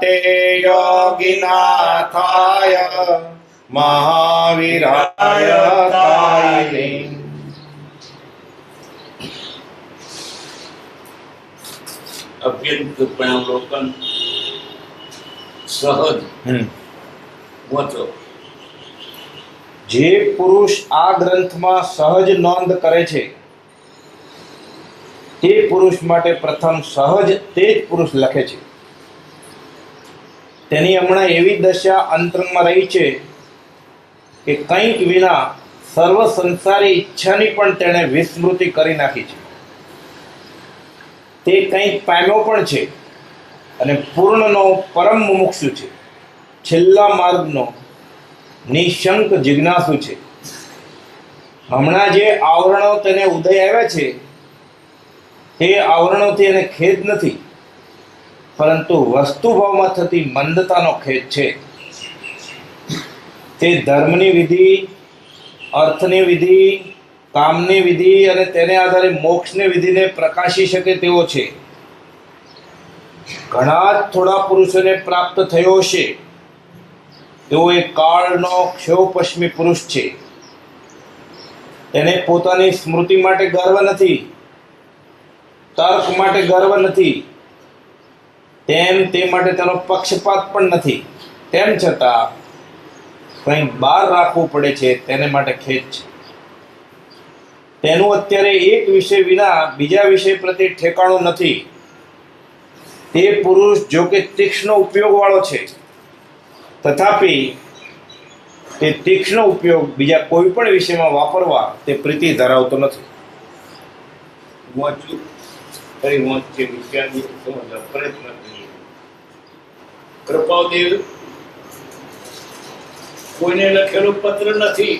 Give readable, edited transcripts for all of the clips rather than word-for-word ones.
તે યોગીનાથાય મહાવીરાય તાય. અભ્યંત પ્રાવલોકન સહજ વાંચો. જે પુરુષ આ ગ્રંથમાં સહજ નોંધ કરે છે તે પુરુષ માટે પ્રથમ સહજ તે જ પુરુષ લખે છે. તેની હમણાં એવી દશા અંતરંગમાં રહી છે કે કંઈક વિના સર્વ સંસારી ઈચ્છાની પણ તેણે વિસ્મૃતિ કરી નાખી છે. તે કંઈક પામ્યો પણ છે અને પૂર્ણનો પરમ મુમુક્ષુ છે, છેલ્લા માર્ગનો નિશંક જિજ્ઞાસુ છે. હમણાં જે આવરણો તેને ઉદય આવ્યા છે તે આવરણોથી એને ખેદ નથી, પરંતુ વસ્તુભાવમાં થતી મંદતાનો ખેદ છે. તે ધર્મની વિધિ, અર્થની વિધિ, કામની વિધિ અને તેને આધારે મોક્ષની વિધિને પ્રકાશી શકે તેવો છે. ઘણા જ થોડા પુરુષોને પ્રાપ્ત થયો હશે એવો એક કાળનો ક્ષયોપશ્મી પુરુષ છે. તેને પોતાની સ્મૃતિ માટે ગર્વ નથી, તર્ક માટે ગર્વ નથી, તે માટે તેનો પક્ષપાત પણ નથી. તેમ છતાં કંઈક બહાર રાખવું પડે છે તેને માટે ખેદ છે. તેનું અત્યારે એક વિષય વિના બીજા વિષય પ્રત્યે ઠેકાણું નથી. તે પુરુષ જો કે તીક્ષ્ણ ઉપયોગવાળો છે, તથાપિ તે તીક્ષ્ણ ઉપયોગ બીજા કોઈ પણ વિષયમાં વાપરવા તે પ્રીતિ ધરાવતો નથી. વાંચ્યું ફરી વાંચીએ, વિચારીએ, સમજવા પ્રયત્ન કરીએ. કૃપાદેવ કોઈને લખેલું પત્ર નથી,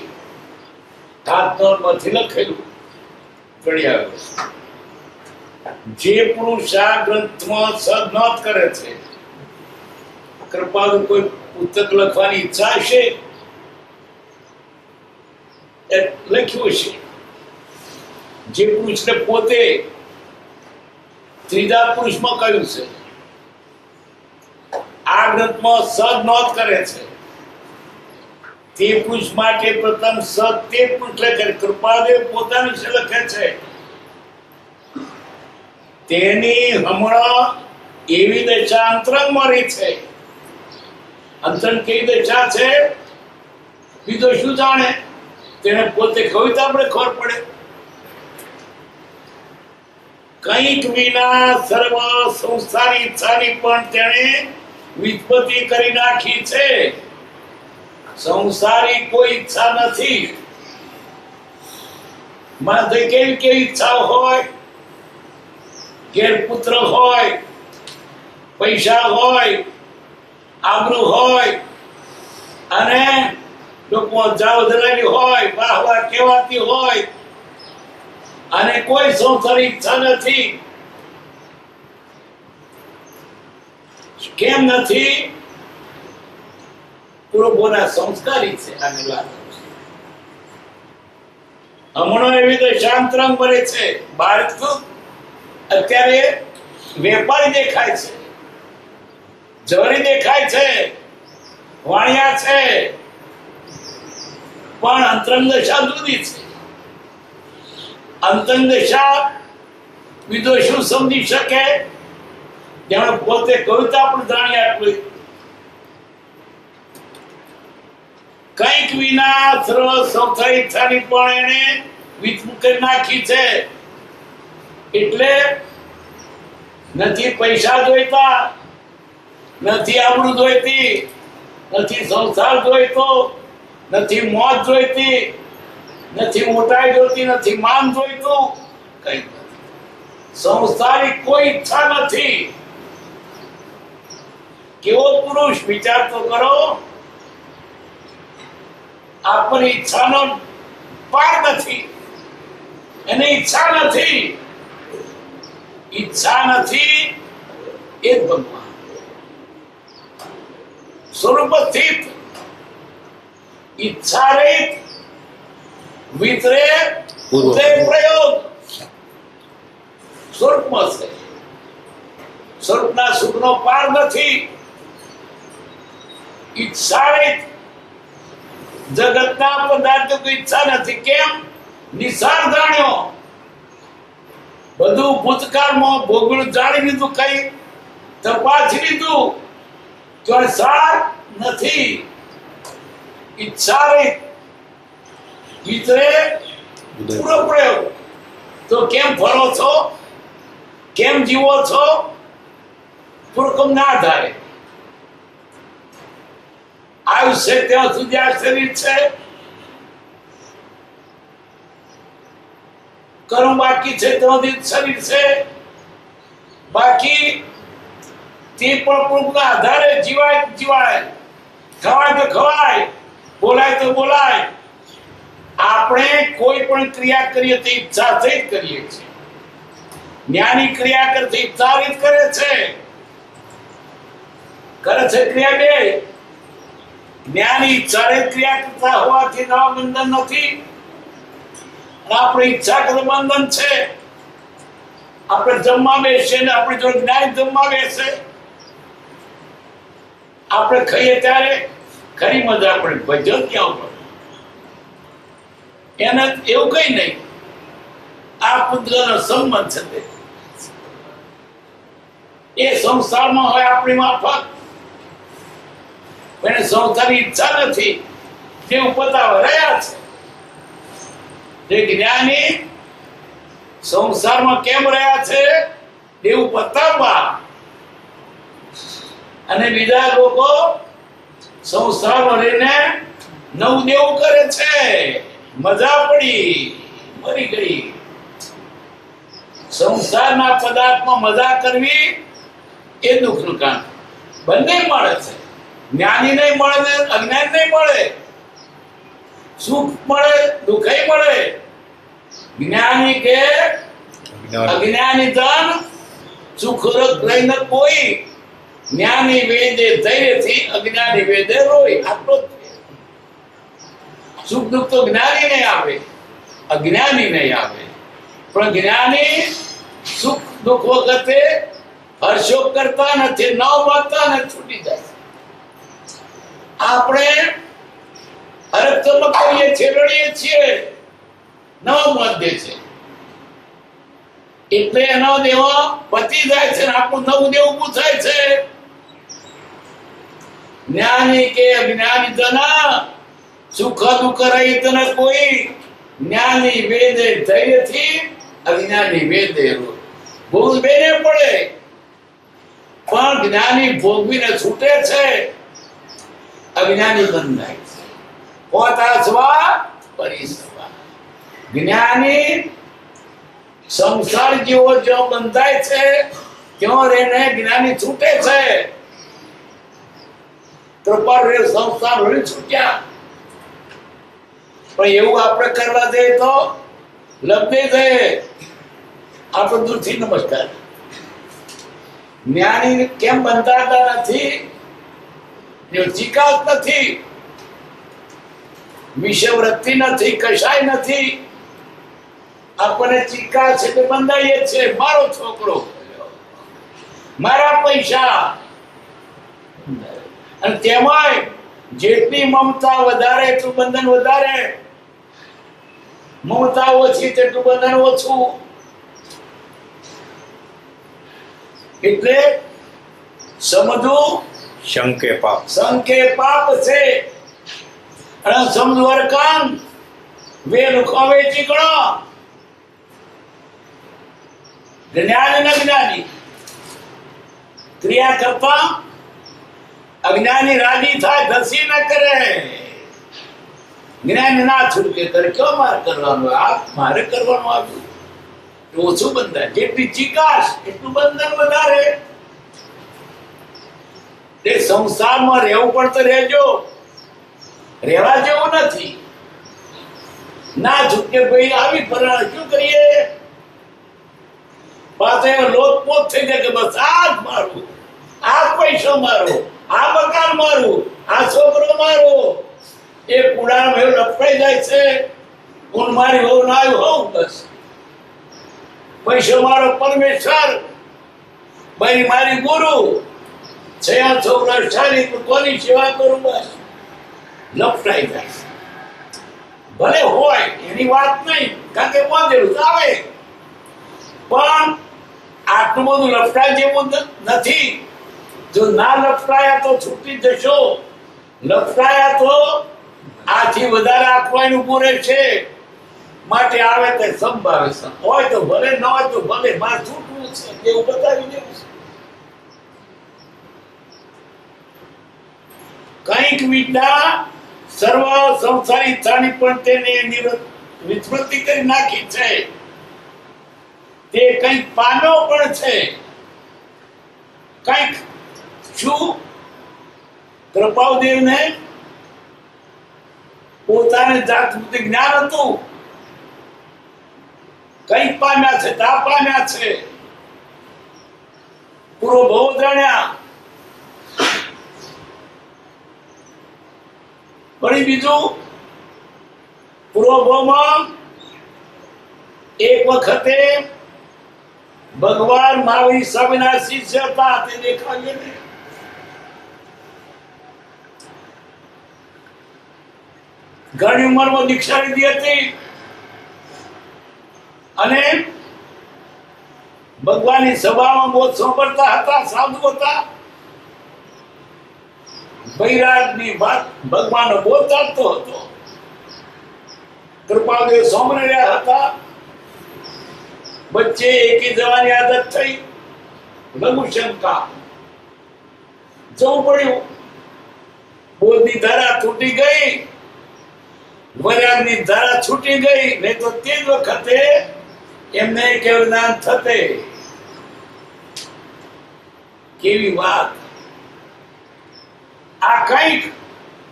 હાથમાંથી લખેલું ગણી આવ્યું. જે પુરુષ આ ગ્રંથમાં સદનોંધ કરે છે, કૃપાનું કોઈ પુસ્તક લખવાની ઈચ્છા હશે એ લખ્યું હશે. જે પુરુષને પોતે ત્રીજા પુરુષમાં કહ્યું છે આ ગ્રંથમાં સદનોંધ કરે છે, તે પુરુષ માટે પ્રથમ સદ તે પુરુષ લખે. કૃપાદેવ પોતાની વિશે લખે છે. તેની હમણાં એવી દશા અંતરંગમાં રહી છે. અંતરંગ કેવી દશા છે બીજો શું જાણે? તેને પોતે કહ્યું તો આપણે ખબર પડે. કંઈક વિના સર્વ સંસારી ઈચ્છાની પણ તેણે વિત્પત્તિ કરી નાખી છે. સંસારી કોઈ ઈચ્છા નથી. માથે કેવી કેવી ઈચ્છા હોય, ઘેર પુત્ર હોય, પૈસા હોય, આબરૂ હોય અને લોકો જાવ ધરાવી હોય, વાહવા કહેવાતી હોય અને કોઈ સંસારી ઈચ્છા નથી. કેમ નથી? પૂર્વના સંસ્કારી છે. હમણાં એવી તો શાંતરંગ ભરે છે. ભારત અત્યારે વેપારી દેખાય છે, જરી દેખાય છે, વાણિયા છે, પણ અંતરંગ દશા જુદી છે. અંતરંગ દશા બીજો શું સમજી શકે? જેણે પોતે કવિતા પણ જાણી આપી. કંઈક વિના સર્વ સંસારી ઈચ્છાની પણ એને વિચમુખ કરી નાખી છે. એટલે નથી પૈસા જોઈતા, નથી આબરૂ જોઈતી, નથી સંસાર જોઈતો, નથી મોજ જોઈતી, નથી મોટાઈ જોઈતી, નથી માન જોઈતું, કઈ નથી. સંસારી કોઈ ઈચ્છા નથી. કેવો પુરુષ વિચાર તો કરો. આપણી ઈચ્છાનો પાર નથી, એની ઈચ્છા નથી. ઈચ્છા નથી એ જ ભગવાન સ્વરૂપ સ્થિત, ઈચ્છા રહિત, વિતરે ઉદય પ્રયોગ સ્વરૂપમાં છે. સ્વરૂપના સુખનો પાર નથી. ઈચ્છા જગતના પદાર્થો કોઈ ઈચ્છા નથી. કેમ? નિસાર જાણ્યો, બધું ભૂતકાળમાં ભોગવું જાણી લીધું, કઈ તપાસી લીધું, તો સાર નથી. ઈચ્છા વિતરે પૂરો પ્રયોગ. તો કેમ ફરો છો, કેમ જીવો છો? પૂરકમ ના આધારે. આયુષ્ય ત્યાં સુધી આ શરીર છે, કર્મ બાકી છે ત્યાં સુધી શરીર છે. બાકી તે પણ પૂરકના આધારે જીવાય ખવાય તો ખવાય, બોલાય તો બોલાય. આપણે કોઈ પણ ક્રિયા કરીએ તો ઈચ્છાથી જ કરીએ છીએ. જ્ઞાની ક્રિયા કરતી ઈચ્છાથી કરે છે ક્રિયા બે. જ્ઞાની ઈચ્છાથી ક્રિયા કરતા હોવાથી નવા બંધન નથી. આપણે ઈચ્છા કરતું બંધન છે. આપણે જમવા બેસીએ ને આપણે જો જ્ઞાન જમવા બેસે, આપણે ખાઈએ ત્યારે ખરી મજા પડે, ભજન ક્યાં પડે એને એવું કઈ નહીં. આ પુત્રનો સંબંધ છે, એ સંસારમાં હોય આપણી માફક, એને સંસારની ઈચ્છા નથી, જે ઉપતાવ રહ્યા છે. જે જ્ઞાની સંસારમાં કેમ રહ્યા છે એવું પતાવવા, અને બીજા લોકો સંસારમાં રહીને નવું દેવું કરે છે. મજા પડી, મરી ગઈ. સંસારના પદાર્થમાં મજા કરવી એ દુઃખનું કામ. બંને મળે છે, જ્ઞાની નહીં મળે ને અજ્ઞાન નહીં મળે. સુખ મળે, દુઃખ મળે. જ્ઞાની કે અજ્ઞાની ધન સુખ લઈને કોઈ. જ્ઞાની વેદે ધૈર્યથી, અજ્ઞાની વેદે રોય. આટલો જ છે. સુખ દુઃખ તો જ્ઞાની નહીં આવે, અજ્ઞાની નહીં આવે. પણ જ્ઞાની સુખ દુઃખ વખતે હર્ષો કરતા નથી, ન વાંચતા ને છૂટી જાય. આપણે હરકતમાં કરીએ છીએ, રડીએ છીએ, ન મધ્ય છે એટલે એનો દેવો પતી જાય છે, આપણું નવું દેવું પૂછાય છે. જ્ઞાની કે અજ્ઞાની જના સુખ દુઃખ રહિત ન કોઈ. જ્ઞાની વેદે ધૈર્યથી, અજ્ઞાની વેદે રોય. ભોગ બેને પડે, પણ જ્ઞાની ભોગવીને છૂટે છે, અજ્ઞાની બંધાય છે. પોતા સ્વા પરિસવા. જ્ઞાની સંસાર જેવો જો બંધાય છે ત્યાં રહીને જ્ઞાની છૂટે છે. કૃપા રે સંસાર રહી છૂટ્યા. પણ એવું આપણે કરવા દે તો લબ્ધે જાય. આપણે દૂરથી નમસ્કાર. જ્ઞાની કેમ બંધાતા નથી? ચિકાસ નથી, વિષયવૃત્તિ નથી, કશાય નથી. આપણને ચિકાસ છે કે બંધાઈએ છે. મારો છોકરો, મારા પૈસા, અને તેમાંય જેટલી મમતા વધારે એટલું બંધન વધારે, મમતા ઓછી તેટલું બંધન ઓછું. એટલે સમજવું શંકે પાપ છે. અને સમજવર કામ વેલ ખોવે ચીકણો. જ્ઞાન અને અજ્ઞાની ક્રિયા કરતા અજ્ઞાની રાજી થાય, ઘસી ન કરે. જ્ઞાન ના છૂટકે કરે. ક્યાં મારે કરવાનું? આ મારે કરવાનું આવ્યું ઓછું બંધાય. જેટલી ચિકાસ એટલું બંધન વધારે. તે સંસારમાં રહેવું પડતો રહેજો, રહેવા જેવું નથી. ના છૂટકે ભાઈ આવી ફરવા શું કરીએ? પાછો લોટપોટ થઈ જાય કે બસ આ જ મારું, આ પૈસો મારો, આ મકાન મારું, આ છોકરો મારો. એ કુડામાં એવું લપડાઈ જાય છે. હું મારી હોવ ના આવ્યું હોઉં, બસ પૈસો મારો પરમેશ્વર, ભાઈ મારી ગુરુ, છયા છોકરા સારી તો કોની સેવા કરું? બસ લપટાઈ જાય. ભલે હોય એની વાત નહીં, કારણ કે બાંધેલું તો આવે, પણ આટલું બધું લપટાય જેવું નથી. જો ના લપટાયા તો છૂટી જશો, લપટાયા તો આથી વધારે આપવાનું પૂરે છે. માટે આવે તે સંભાવે છે, હોય તો ભલે, ન હોય તો ભલે, મારે છૂટવું છે એવું બતાવી દેવું છે. કંઈક વિદ્યા સર્વ સંસારી ઈચ્છાની પણ તેને વિસ્મૃતિ કરી નાખી છે. તે કંઈક પામ્યો પણ છે. કંઈક શું? કૃપાદેવને પોતાને જાત જ્ઞાન હતું, કંઈક પામ્યા છે, તા પામ્યા છે, પૂરો ભવ જાણ્યા. વળી બીજું, પૂર્વભવમાં એક વખતે ભગવાન મહાવીર સ્વામીના શિષ્ય હતા, તે દેખાય ને ઘણી ઉંમરમાં દીક્ષા લીધી હતી અને ભગવાનની સભામાં બહુ સાંભળતા હતા, સાધુ હતા. વૈરાગની વાત ભગવાનનો બહુ ચાલતો હતો. કૃપાદેવ સાંભળી રહ્યા હતા. વચ્ચે એકી જવાની આદત થઈ, લઘુશંકા જવું પડ્યું. બોધની ધારા તૂટી ગઈ, વૈરાગની ધારા છૂટી ગઈ, નહીં તો તે જ વખતે એમને કેવું જ્ઞાન થતે. કેવી વાત! આ કંઈક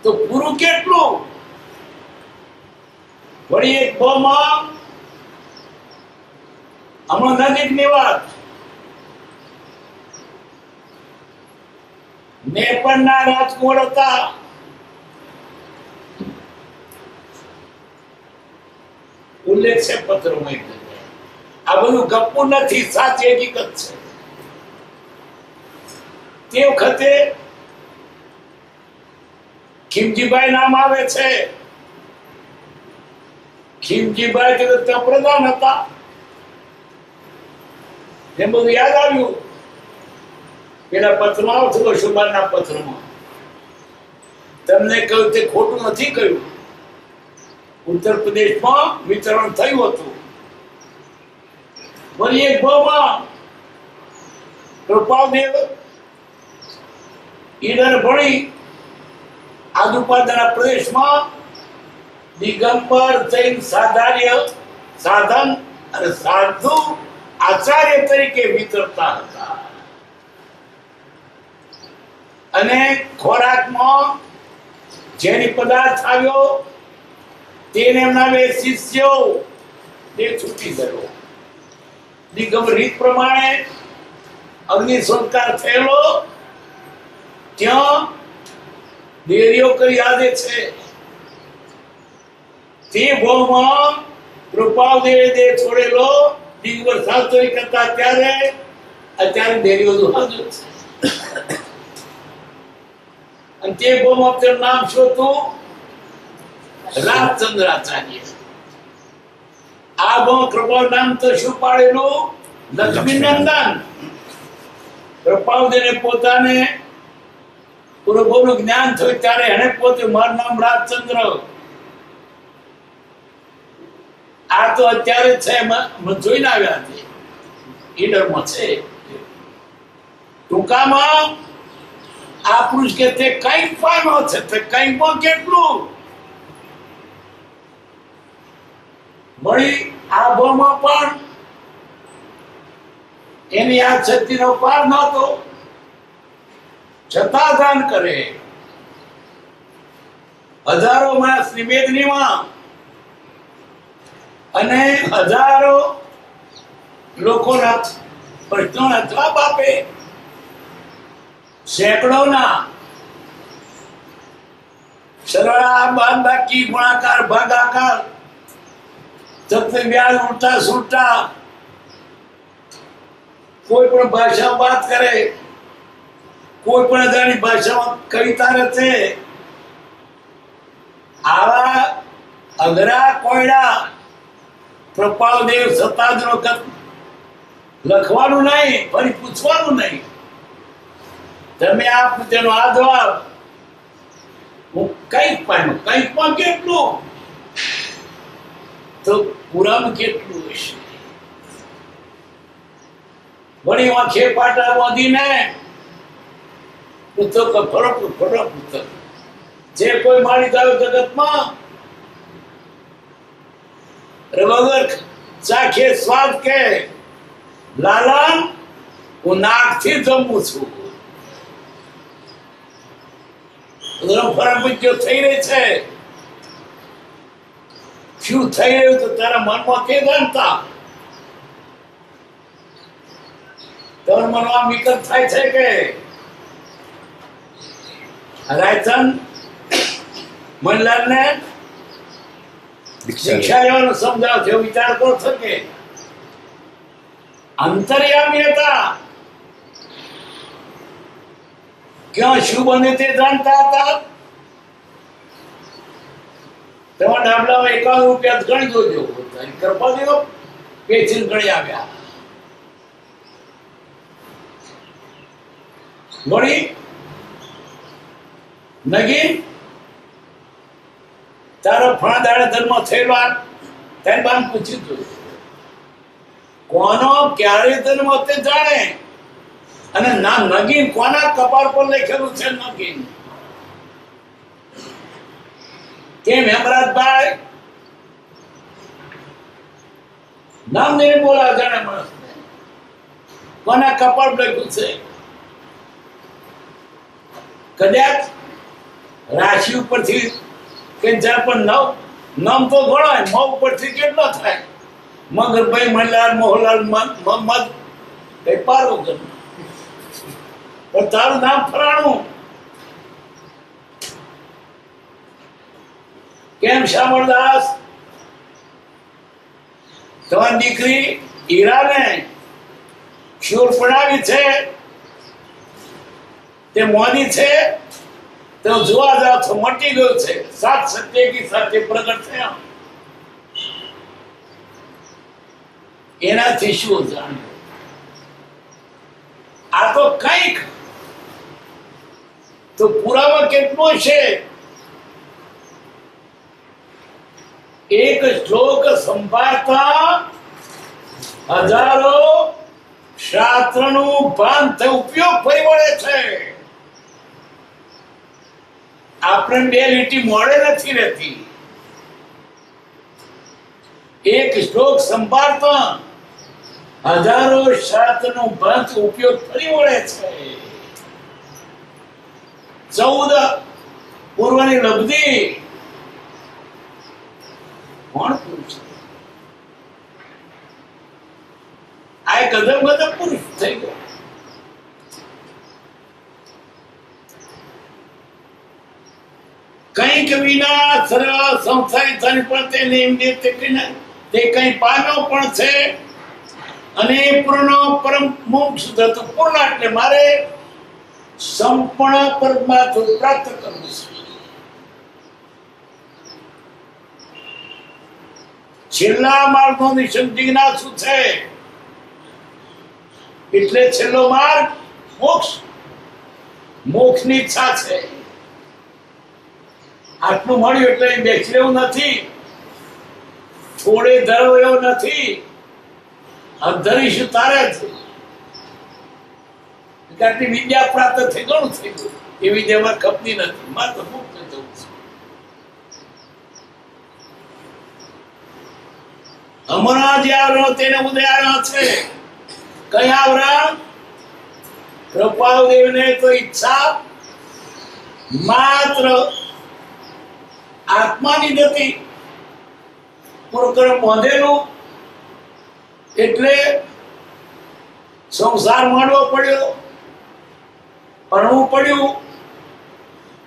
તો પૂરું કેટલું! વળી એક ભાવમાં હમણાં નજીકની વાત, નેપાળના રાજકુમાર હતા. ઉલ્લેખ છે પત્રોમાં. આ બધું ગપ્પુ નથી, સાચી હકીકત છે. તે વખતે ખીમજીભાઈ નામ આવે છે. ખીમજીભાઈ તો પ્રધાન હતા. એમ બધું યાદ આવ્યું. પેલા પત્રમાં આવતું શુભાના પત્રમાં તમને કહ્યું તે ખોટું નથી કહ્યું. ઉત્તર પ્રદેશમાં વિતરણ થયું હતું. વળી એક ભાવમાં કૃપાદેવ ઈડર ભણી આદુપાદાના પ્રદેશમાં દિગંબર જૈન સાધન અને સાધુ આચાર્ય તરીકે વિતરતા હતા. અને ખોરાકમાં ઝેરી પદાર્થ આવ્યો, તેને એમના બે શિષ્યો તે છૂટી ગયો. દિગંબર રીત પ્રમાણે અગ્નિ સંસ્કાર થયેલો, ત્યાં દેરીઓ કરી આદે છે. તે ભાવમાં કૃપાદેવે છોડેલો દિગંબર શાસ્ત્રી કરતા અત્યારે દેરીઓ હાજર છે. અને તે ભાવમાં તેનું નામ શું હતું? રાજચંદ્રાચાર્ય. આ ભાવ કૃપા નામ તો શું પાડેલું? લક્ષ્મીનંદન. કૃપાદેવને પોતાને પૂર્વનું જ્ઞાન થયું ત્યારે એને પોતે મારું નામ રાજચંદ્ર. આ તો અત્યારે છે, જોઈને આવ્યા છે, ઈડરમાં છે. ટૂંકામાં આ પુરુષ કે તે કંઈક પામ્યો છે, તે કંઈકમાં કેટલું! વળી આ ભાવમાં પણ એની આ શક્તિનો પાર નહોતો, છતાં દાન કરે. હજારો માણસ નિવેદનીમાં અને હજારો લોકોના પ્રશ્નોના જવાબ આપે. સેંકડોના સરળા બાદબાકી ગુણાકાર ભાગાકાર ચક્ર વ્યાજ ઉલટા સુલટા કોઈ પણ ભાષા વાત કરે કોઈ પણ અજાણી ભાષામાં કવિતા રચે, આવા અઘરા કોયડા કૃપાલદેવ સતાજ વખત લખવાનું નહીં, ફરી પૂછવાનું નહીં. તમે આપ તેનો આ જવાબ હું કંઈક પામ્યો, કંઈકમાં કેટલું તો પૂરામાં કેટલું હશે. વળી વાંખે પાટા બાંધીને પૂછો કે ફરો પૂછો જે કોઈ મારી ગયો જગતમાં વગર ચાખે સ્વાદ કે લાલન હું નાકથી જમું છું. ફરક થઈ રહી છે, શું થઈ રહ્યું તો તારા મનમાં તે જાણતા તારા મનમાં વિકલ્પ થાય છે કે રાયચંદ મનલાલને શિક્ષા લેવાનું સમજાવ છે, વિચાર કરો છો કે અંતર્યામી હતા, ક્યાં શું બને તે જાણતા હતા. તમારા ડાબલામાં 51 રૂપિયા ગણી દોજો, કૃપા દેવો પેચીન ગણી આવ્યા. વળી નગીન તારો ફણા દાડે ધર્મ થયેલો તેને બાન પૂછ્યું હતું, કોનો ક્યારે ધર્મ તે જાણે, અને ના નગીન કોના કપાળ પર લખેલું છે નગીન. કેમ હેમરાજભાઈ નામ નહીં બોલા જાણે માણસને, કોના કપાળ પર લખ્યું છે. કદાચ રાશિ ઉપરથી કે જ્યાં પણ નામ તો ગણાય, મ ઉપરથી કેટલો થાય, મગરભાઈ મણલાલ મોહનલાલ મોહમ્મદ કઈ પારો કર, પણ તારું નામ ફરાણું કેમ. શામળદાસ તમારી દીકરી હીરાને શૂર પડાવી છે, તે મોદી છે, તો જોવા જાવ તો મટી ગયું છે, સાત સત્ય કી સાથે પ્રગટ થયા. એનાથી શું જાણ્યું? આ તો કંઈક તો પુરાવા કેટલો છે. એક શ્લોક સંભાળતા હજારો શાસ્ત્રનું ભાન ઉપયોગ ફરી વળે છે. આપણે બે લીટી મોડે નથી રહેતી. એક શ્લોક સંભાળતા હજારો શાસ્ત્રનો ભાન ઉપયોગ ફરી વળે છે. 14 પૂર્વની લબ્ધિ કોણ પુરુષ? આ કદમ પુરુષ થઈ ગયો. કંઈક વિના સરળ સંસારી ધન પણ તે નિયમિત તે કંઈ પામ્યો પણ છે, અને પૂર્ણ પરમ મોક્ષ થતું. પૂર્ણ એટલે મારે સંપૂર્ણ પરમાત્મા પ્રાપ્ત કરવું છે. છેલ્લા માર્ગનો નિસંદિગ્ધતા શું છે? એટલે છેલ્લો માર્ગ મોક્ષ, મોક્ષની ઈચ્છા છે. આટલું મળ્યું એટલે બેસી રહેવું નથી, થોડે ધરવો એવો નથી. ધરીશું તારે જ આટલી વિદ્યા પ્રાપ્ત થઈ ઘણું થઈ ગયું. એ વિદ્યામાં ખપતી નથી, માત્ર મુક્ત થવું છે. હમણાં જે આવરણ તેને ઉદાહરણ છે. કઈ આવરણ? કૃપાલદેવને તો ઈચ્છા માત્ર આત્માની ગતિ પૂર્ણ બાંધેલું, એટલે સંસાર માંડવો પડ્યો, ભણવું પડ્યું,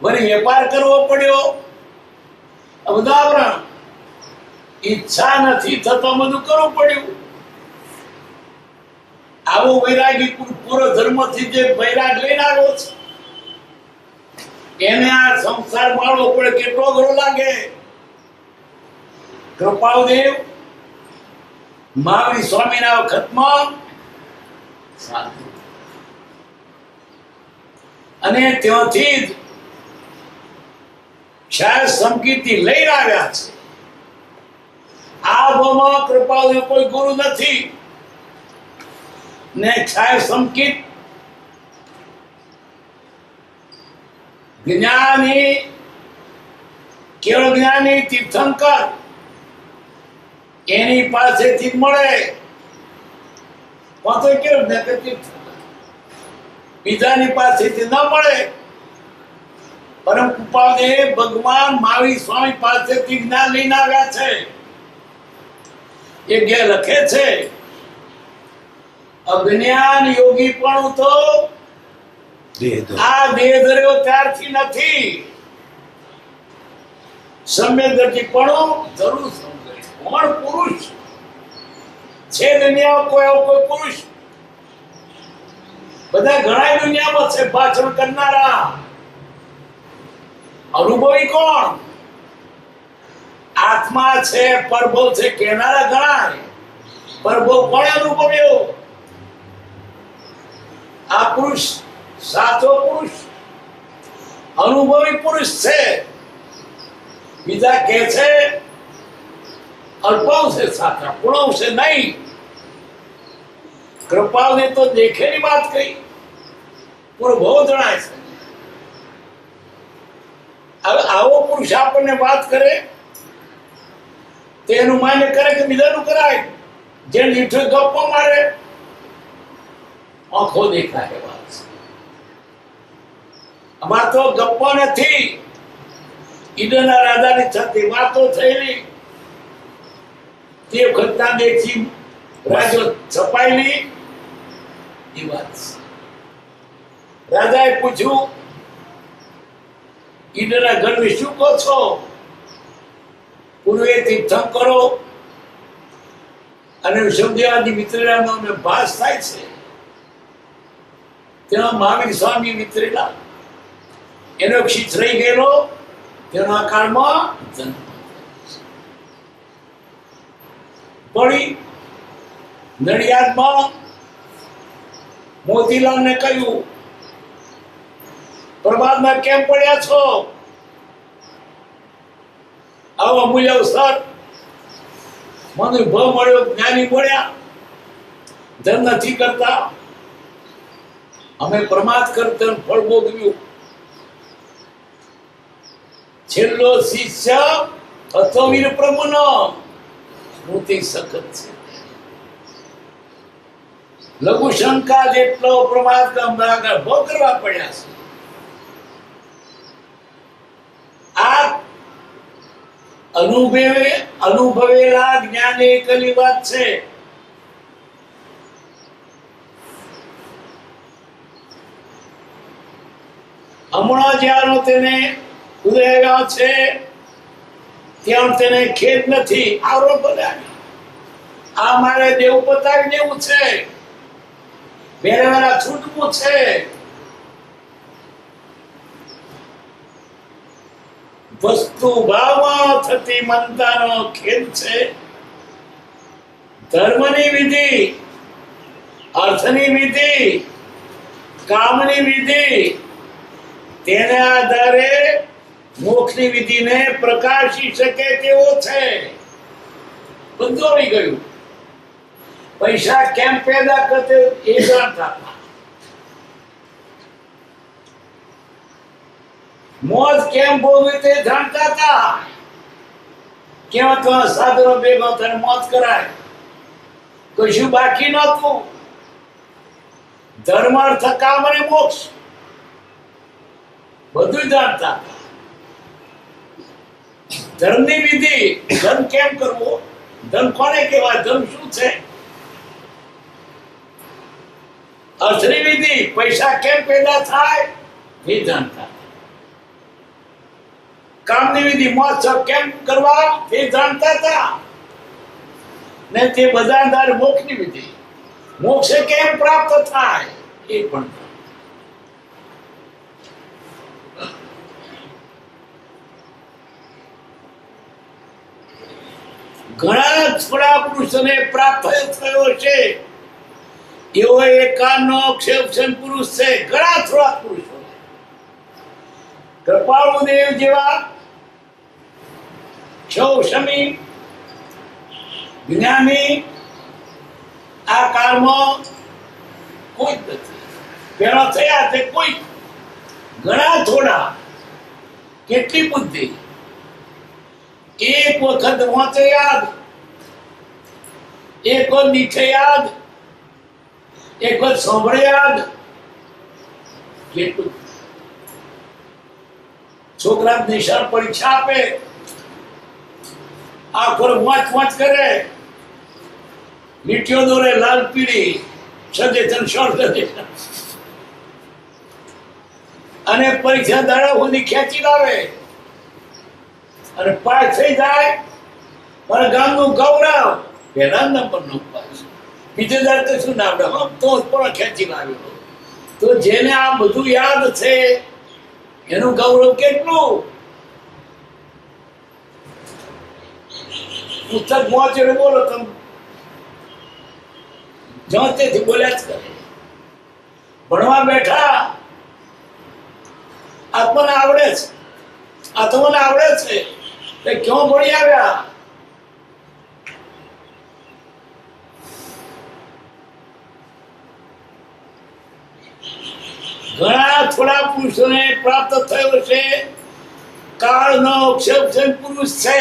વળી વેપાર કરવો પડ્યો. આ બધા આવરણ. ઈચ્છા નથી થતો બધું કરવું પડ્યું. આવો વૈરાગી પૂરો ધર્મથી જે વૈરાગ લઈને આવ્યો છે, એને આ સંસાર માળવો પડે કેટલો અઘરો લાગે. કૃપાળદેવ મહાવીર સ્વામીના વખતમાં સાધુ અને ત્યાંથી જ ક્ષાર સંકીર્તિ લઈને આવ્યા છે. આ ભાવમાં કૃપાળદેવ કોઈ ગુરુ નથી ને ક્ષાર સંકીર્ત જ્ઞાની કેવળ જ્ઞાની તીર્થંકર એની પાસેથી મળે. તો કેવું બીજાની પાસેથી ન મળે. પરમ કૃપાળદેવ ભગવાન મહાવીર સ્વામી પાસેથી જ્ઞાન લઈને આવ્યા છે. એ જે લખે છે અજ્ઞાન યોગી પણ તો આ દેહ ધર્યો ત્યારથી નથી. સમ્યક ગતિ પણ જરૂર સમજે. કોણ પુરુષ છે દુનિયામાં? કોઈ પુરુષ? બધા ઘણા દુનિયામાં છે ભાષણ કરનારા. અનુભવી કોણ? આત્મા છે, પરભવ છે કહેનારા ઘણા. પરભવ કોણ અનુભવ્યો? આ પુરુષ સાચો પુરુષ અનુભવી પુરુષ છે. બીજા કે છે અલ્પાંશ છે સાચા, પૂર્ણાંશ છે નહીં. કૃપાળને તો દેખેલી વાત કહી, પૂર્વ જણાય છે. હવે આવો પુરુષ આપણને વાત કરે તેનું માન્ય કરે કે બીજાનું કરાય. જે લીઠો ગપ્પો મારે આંખો દેખાય વાત છે. અમાર તો ગપ્પો નથી. ઈડરના રાજાની સાથે વાતો થયેલી તે વખતના દેશી રાજો છપાયેલી એ વાત છે. રાજાએ પૂછ્યું ઈડરના ઘરને શું કહો છો? પૂર્વે તીર્થંકરો અને વિષમદેવાદી મિત્રેલાનો અમને ભાસ થાય છે. તેમાં મહાવીર સ્વામી મિત્રેલા એનો ક્ષિત રહી ગયેલો. તેના કાળમાં જન્મ પડી. નડિયાદમાં મોતીલાલને કહ્યું પ્રભાતમાં કેમ પડ્યા છો? આવો અમૂલ્ય અવસર મને ભવ મળ્યો, જ્ઞાની મળ્યા, ધન નથી કરતા, અમે પ્રમાદ કરતા ફળ ભોગવ્યું. છેલ્લો શિષ્ય હતો વીર પ્રભુનો, સ્મૃતિ સખત છે. લઘુ શંકા જેટલો પ્રમાદ આગળ ભોગ કરવા પડ્યા છે. આ અનુભવેલા જ્ઞાને એકલી વાત છે. હમણાં જ્યાં તેને ઉદય છે ત્યાં તેને ખેદ નથી. આરોપ બધાને આ મારે દેવું પતાવી દેવું છે, વેરા છૂટવું છે. વસ્તુ ભાવમાં થતી મનતાનો ખેદ છે. ધર્મની વિધિ, અર્થની વિધિ, કામની વિધિ તેને આધારે મોક્ષની વિધિને પ્રકાશી શકે તેવો છે. બધું આવી ગયું. પૈસા કેમ પેદા કરતે એ જાણતા, મોજ કેમ ભોગવી તે જાણતા હતા. કેવા કેવા સાધનો ભેગો થઈને મોજ કરાય, કશું બાકી નહોતું. ધર્મ, અર્થ, કામ અને મોક્ષ બધું જાણતા હતા. ધર્મની વિધિ, ધર્મ કેમ કરવો, ધર્મ કોને કહેવાય, ધર્મ શું છે. અર્થની વિધિ, પૈસા કેમ પેદા થાય એ જાણતા. કામની વિધિ, મોજ કેમ કરવા તે જાણતા હતા. ને તે બધા દર મોક્ષની વિધિ, મોક્ષ કેમ પ્રાપ્ત થાય એ પણ. ઘણા થોડા પુરુષોને પ્રાપ્ત થયો છે એવો એકાનો અક્ષેપશન પુરુષ છે. ઘણા થોડા પુરુષો કૃપાળુદેવ જેવા ક્ષૌક્ષમી જ્ઞાની આ કાળમાં કોઈ જ નથી. પેલા થયા તે કોઈ ઘણા થોડા. કેટલી બુદ્ધિ! એક વખત વાંચે યાદ, એક વખત નીચે યાદ, એક વખત સાંભળે યાદ. કેટલું! છોકરા નિશાળ પરીક્ષા આપે, આખો વાંચ વાંચ કરે, લીટીઓ દોરે લાલ પીળી, સજેશન શોર્ટ સજેશન, અને પરીક્ષા દાડા સુધી ખેંચી લાવે અને પાસ થઈ જાય. મારા ગામનું ગૌરવ, પહેલા નંબરનો પાસ, બીજે દાડે તો શું ના આવડે, તો પણ ખેંચી લાવ્યો. તો જેને આ બધું યાદ છે એનું ગૌરવ કેટલું! પુસ્તક વાંચે બોલો તમે, જાતેથી બોલ્યા જ કરે. ભણવા બેઠા, આત્માને આવડે છે, આત્માને આવડે છે, તે ક્યાં ભણી આવ્યા? ઘણા થોડા પુરુષોને પ્રાપ્ત થયો છે. કાળનો અક્ષેપશન પુરુષ છે.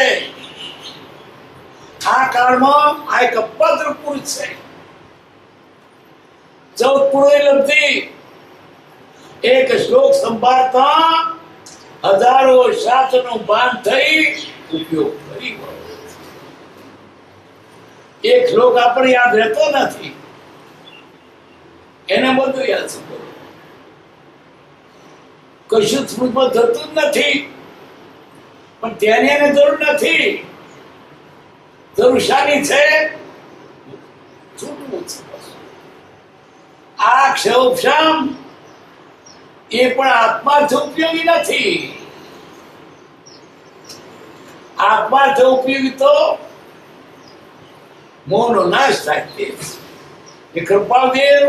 આ કાળમાં આ એક અપદ્ર પુરુષ છે. 14 પુરુષ લબ્ધિ એક શ્લોક સંભાળતા હજારો શાસ્ત્રનો ભાન થઈ ઉપયોગ કરી. એક શ્લોક આપણે યાદ રહેતો નથી, એને બધું યાદ છે. કશું સ્મૃતિમાં થતું જ નથી, પણ તેની એને જરૂર નથી. જરૂર શાની છે? છૂટવું છે. આ ક્ષોભશામ એ પણ આત્માર્થ ઉપયોગી નથી. આત્માર્થ ઉપયોગી તો મોહનો નાશ થાય તે. એ કૃપાળદેવ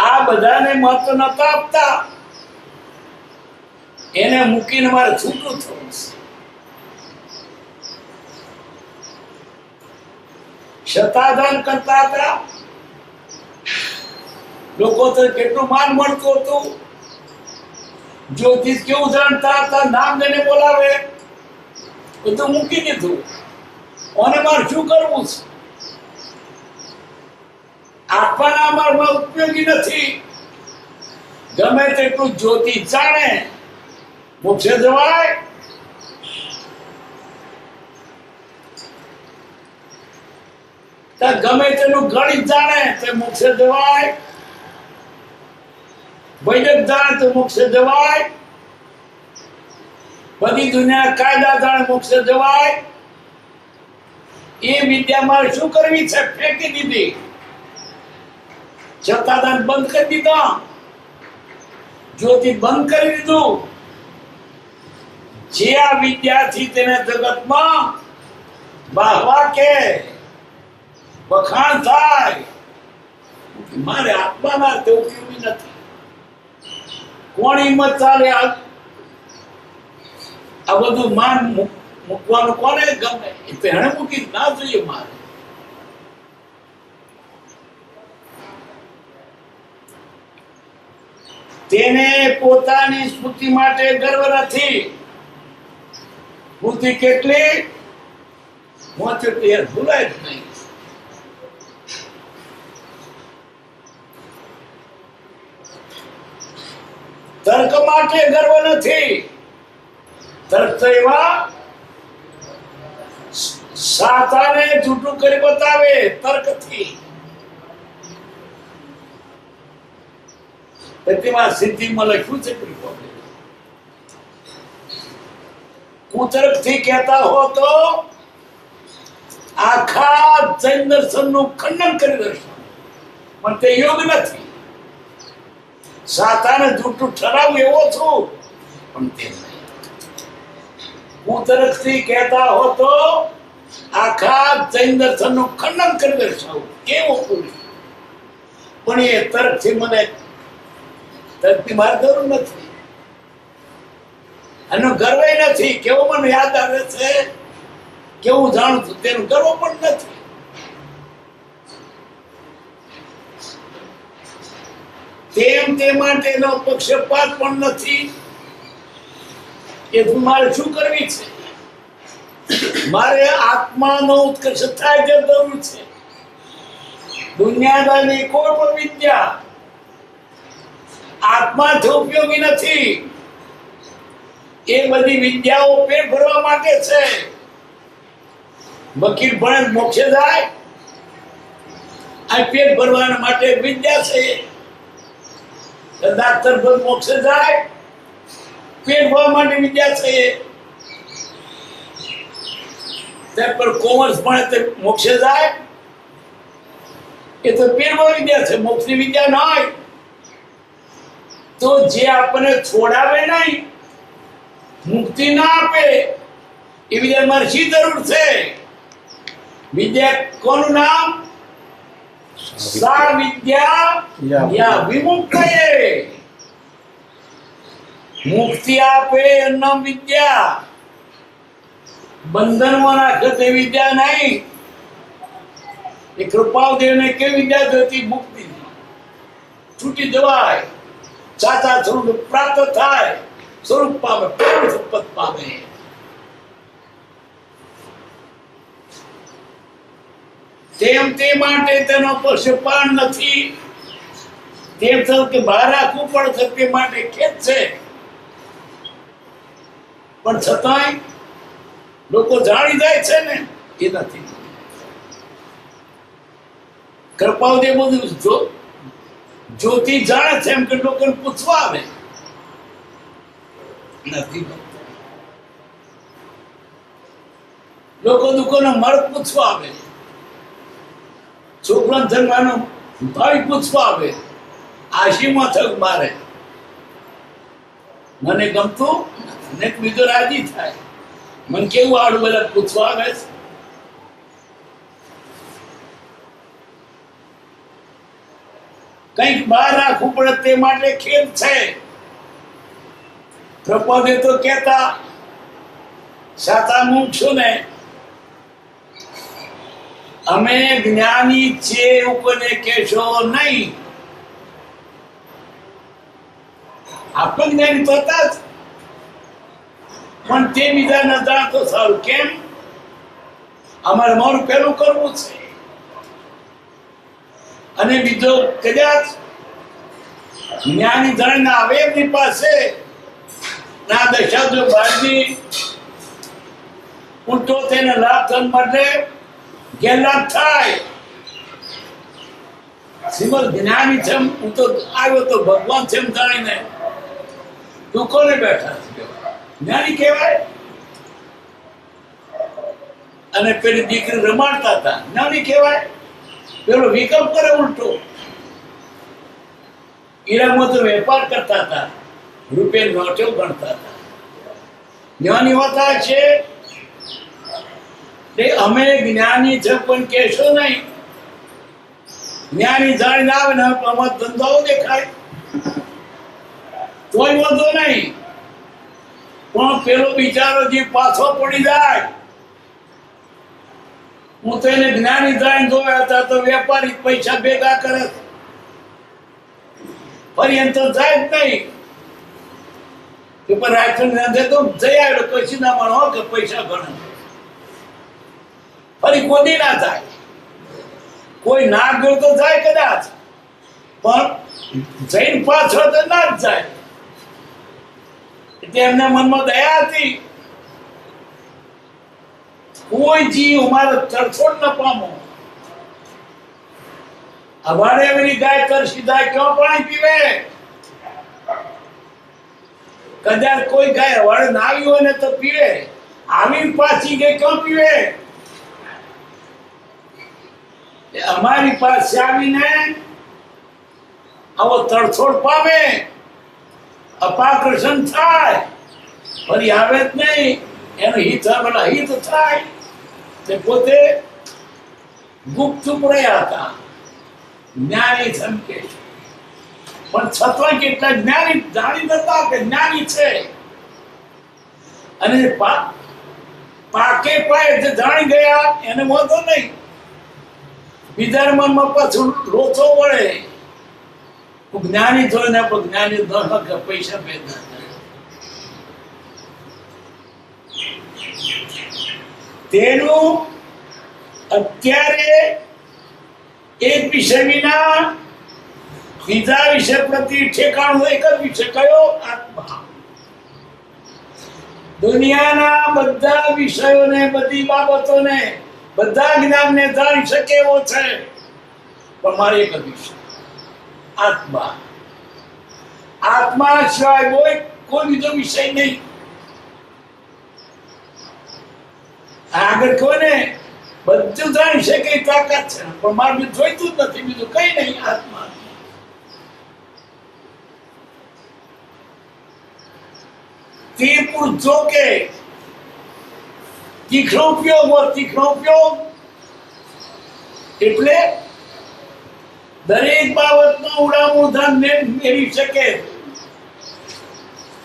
આ બધાને મહત્વ નતા આપતા, એને મૂકીને મારે છૂટું થવું છે. શતાધાન કરતા હતા, લોકો તો કેટલું માન મળતું હતું. જ્યોતિષ કેવું જાણતા હતા, નામ લઈને બોલાવે, બધું મૂકી દીધું. અને મારે શું કરવું છે? આત્માના માર્ગમાં ઉપયોગી નથી. ગમે તેટલું જ્યોતિષ જાણે, મોક્ષે જવાય? ગમે તેનું ગણિત જાણે તે મોક્ષે જવાય? વૈદક જાણે તો મોક્ષે જવાય? બધી દુનિયા કાયદા જાણે મોક્ષે જવાય? એ વિદ્યા મારે શું કરવી છે? ફેંકી દીધી. શતાધાન બંધ કરી દીધા, જ્યોતિ બંધ કરી દીધું. જે આ વિદ્યાથી તેને જગતમાં વાહવા કે વખાણ થાય, મારે આત્માના તે ઉપયોગી નથી. કોણ હિંમત ચાલે? આ બધું માન મૂકવાનું કોને ગમે? એ તો એને મૂકી ના જોઈએ. મારે તેને પોતાની સ્મૃતિ માટે ગર્વ નથી. સ્મૃતિ કેટલી મોટી ભૂલાય જ નહીં. તર્ક માટે ગર્વ નથી. તર્ક તો એવા સાતાને જૂઠું કરી બતાવે તર્કથી. તેમાં સિદ્ધિમાં લખ્યું છે કુતર્કથી કહેતા હો તો આખા જૈન દર્શનનું ખંડન કરી દર્શન, પણ તે યોગ નથી. સાતાને જૂઠું ઠરાવું એવો છું, પણ તે કુતર્કથી કહેતા હો તો આખા જૈન દર્શનનું ખંડન કરી દર્શાવું કેવું પૂરી. પણ એ તર્કથી મને તર્કની મારે જરૂર નથી, એનો ગર્વ નથી. કેવું મને યાદ આવે છે, કેવું જાણું છું તેનું ગર્વ પણ નથી. તેમ તે માટેનો પક્ષપાત પણ નથી. એ મારે શું કરવી છે? મારે આત્માનો ઉત્કર્ષ થાય તે જરૂર છે. દુનિયાદારની કોઈ પણ વિદ્યા આત્માથી ઉપયોગી નથી. એ બધી વિદ્યાઓ પેટ ભરવા માટે છે. વકીલ ભણે મોક્ષે જાય, આ પેટ ભરવા માટે વિદ્યા છે. ડાક્ટર ભણ મોક્ષે જાય, પેટ ભરવા માટે વિદ્યા છે. ત્યાર પર કોમર્સ ભણે તે મોક્ષે જાય, એ તો પેટ ભરવા વિદ્યા છે, મોક્ષની વિદ્યા ન હોય. તો જે આપણને છોડાવે નહીં, મુક્તિ ના આપે, એ વિદ્યા મારે શી જરૂર છે? વિદ્યા કોનું નામ? સા વિદ્યા યા વિમુક્તયે. મુક્તિ આપે એનું નામ વિદ્યા. બંધનમાં રાખે તે વિદ્યા નહીં. એ કૃપાદેવને કેવી વિદ્યા જોઈતી? મુક્તિ. છૂટી જવાય, સાચા સ્વરૂપ પ્રાપ્ત થાય, સ્વરૂપ પામે, પૂર્ણ સંપત પામે. તેમ તે માટે તેનો પક્ષપાત નથી. તેમ છતાં કે બહાર રાખવું પડશે તે માટે ખેદ છે. પણ છતાંય લોકો જાણી જાય છે ને, એ નથી. કૃપાદેવ બધું જ્યોતિ જાણે છે એમ કે લોકોને પૂછવા આવે નથી. લોકો દુકાનો મર્દ પૂછવા આવે, છોકરા જન્મવાનો ભાઈ પૂછવા આવે, આશીમાં થક મારે મને ગમતું ને બીજો રાજી થાય. મને કેવું આડું બધા પૂછવા આવે છે. કંઈક બહાર રાખવું પડે તે માટે ખેદ છે. પ્રપદે તો કહેતા સાતા મુક્ષો ને અમે જ્ઞાની છે એવું કોને કહેશો નહીં. આપણે જ્ઞાની તો હતા જ, પણ તે બીજા ન જાણતો સારું. કેમ? અમારે મારું પેલું કરવું છે. અને બીજો કદાચ જ્ઞાની જાણીને આવે એમની પાસે ના દશા જો બહારની ઉલટો તેને લાભ થવા માટે ગેરલાભ થાય. શ્રીમદ જ્ઞાની છે હું તો આવ્યો તો ભગવાન છે એમ જાણીને તું કોને બેઠા જ્ઞાની કહેવાય. અને પેલી દીકરી રમાડતા હતા, જ્ઞાની કહેવાય. પેલો વિકલ્પ કરે ઉલટો. હીરામાં તો વેપાર કરતા હતા, રૂપિયા નોટો ગણતા હતા. જ્ઞાની હોતા છે અમે જ્ઞાની છે પણ કહેશો નહીં. જ્ઞાની જાણીને આવે ને અમારો ધંધાઓ દેખાય કોઈ વાંધો નહીં. પણ પેલો બિચારો જે પાછો પડી જાય, હું તો એને જ્ઞાની જાણી જોયા હતા તો વેપારી પૈસા ભેગા કરે, ફરી એમ તો જાય જ નહીં કે પણ રાખીને ધંધે તો જઈ આવ્યો પછી ના માણો કે પૈસા ગણે, ફરી કોદી ના થાય. કોઈ ના ગયો તો જાય કદાચ, પણ જઈને પાછળ તો ના જ જાય. એટલે એમના મનમાં દયા હતી. કોઈ જીવ અમારે તરછોડ ન પામો. અવાડે એવી ગાય કર સીધા ક્યાં પાણી પીવે? કદાચ કોઈ ગાય અવાડે ના આવી હોય ને તો પીવે, આવી પાછી ગઈ ક્યાં પીવે? અમારી પાસે આવીને આવો તરછોડ પામે, અપાકર્ષણ થાય, ફરી આવે જ નહીં. એનું હિત હિત થાય. તે પોતે ગુપ્ત રહ્યા હતા, જ્ઞાની ધમકે છે. પણ છતાં કેટલા જ્ઞાની જાણી નતા કે જ્ઞાની છે, અને પાકે પાય જે જાણી ગયા એને વાંધો નહીં, બીજા મનમાં પાછું લોચો વળે. જ્ઞાની જોઈને આપણે જ્ઞાની ન પૈસા પેદા થાય. તેનું અત્યારે એક વિષય વિના બીજા વિષય પ્રતિ ઠેકાણું એક જ વિષય કયો? આત્મા. દુનિયાના બધા વિષયોને, બધી બાબતોને, બધા જ્ઞાનને જાણી શકે એવો છે, પણ મારે એક જ વિષય આત્મા. આત્મા સિવાય કોઈ બીજો વિષય નહીં. આગળ કોને બધું જાણી શકે એ તાકાત છે, પણ મારે બીજું જોઈતું જ નથી, બીજું કઈ નહીં. આત્મા તે પૂછો કે તીક્ષ્ણ ઉપયોગ એટલે દરેક બાબતનો ઉડામું ધન મેળવી શકે,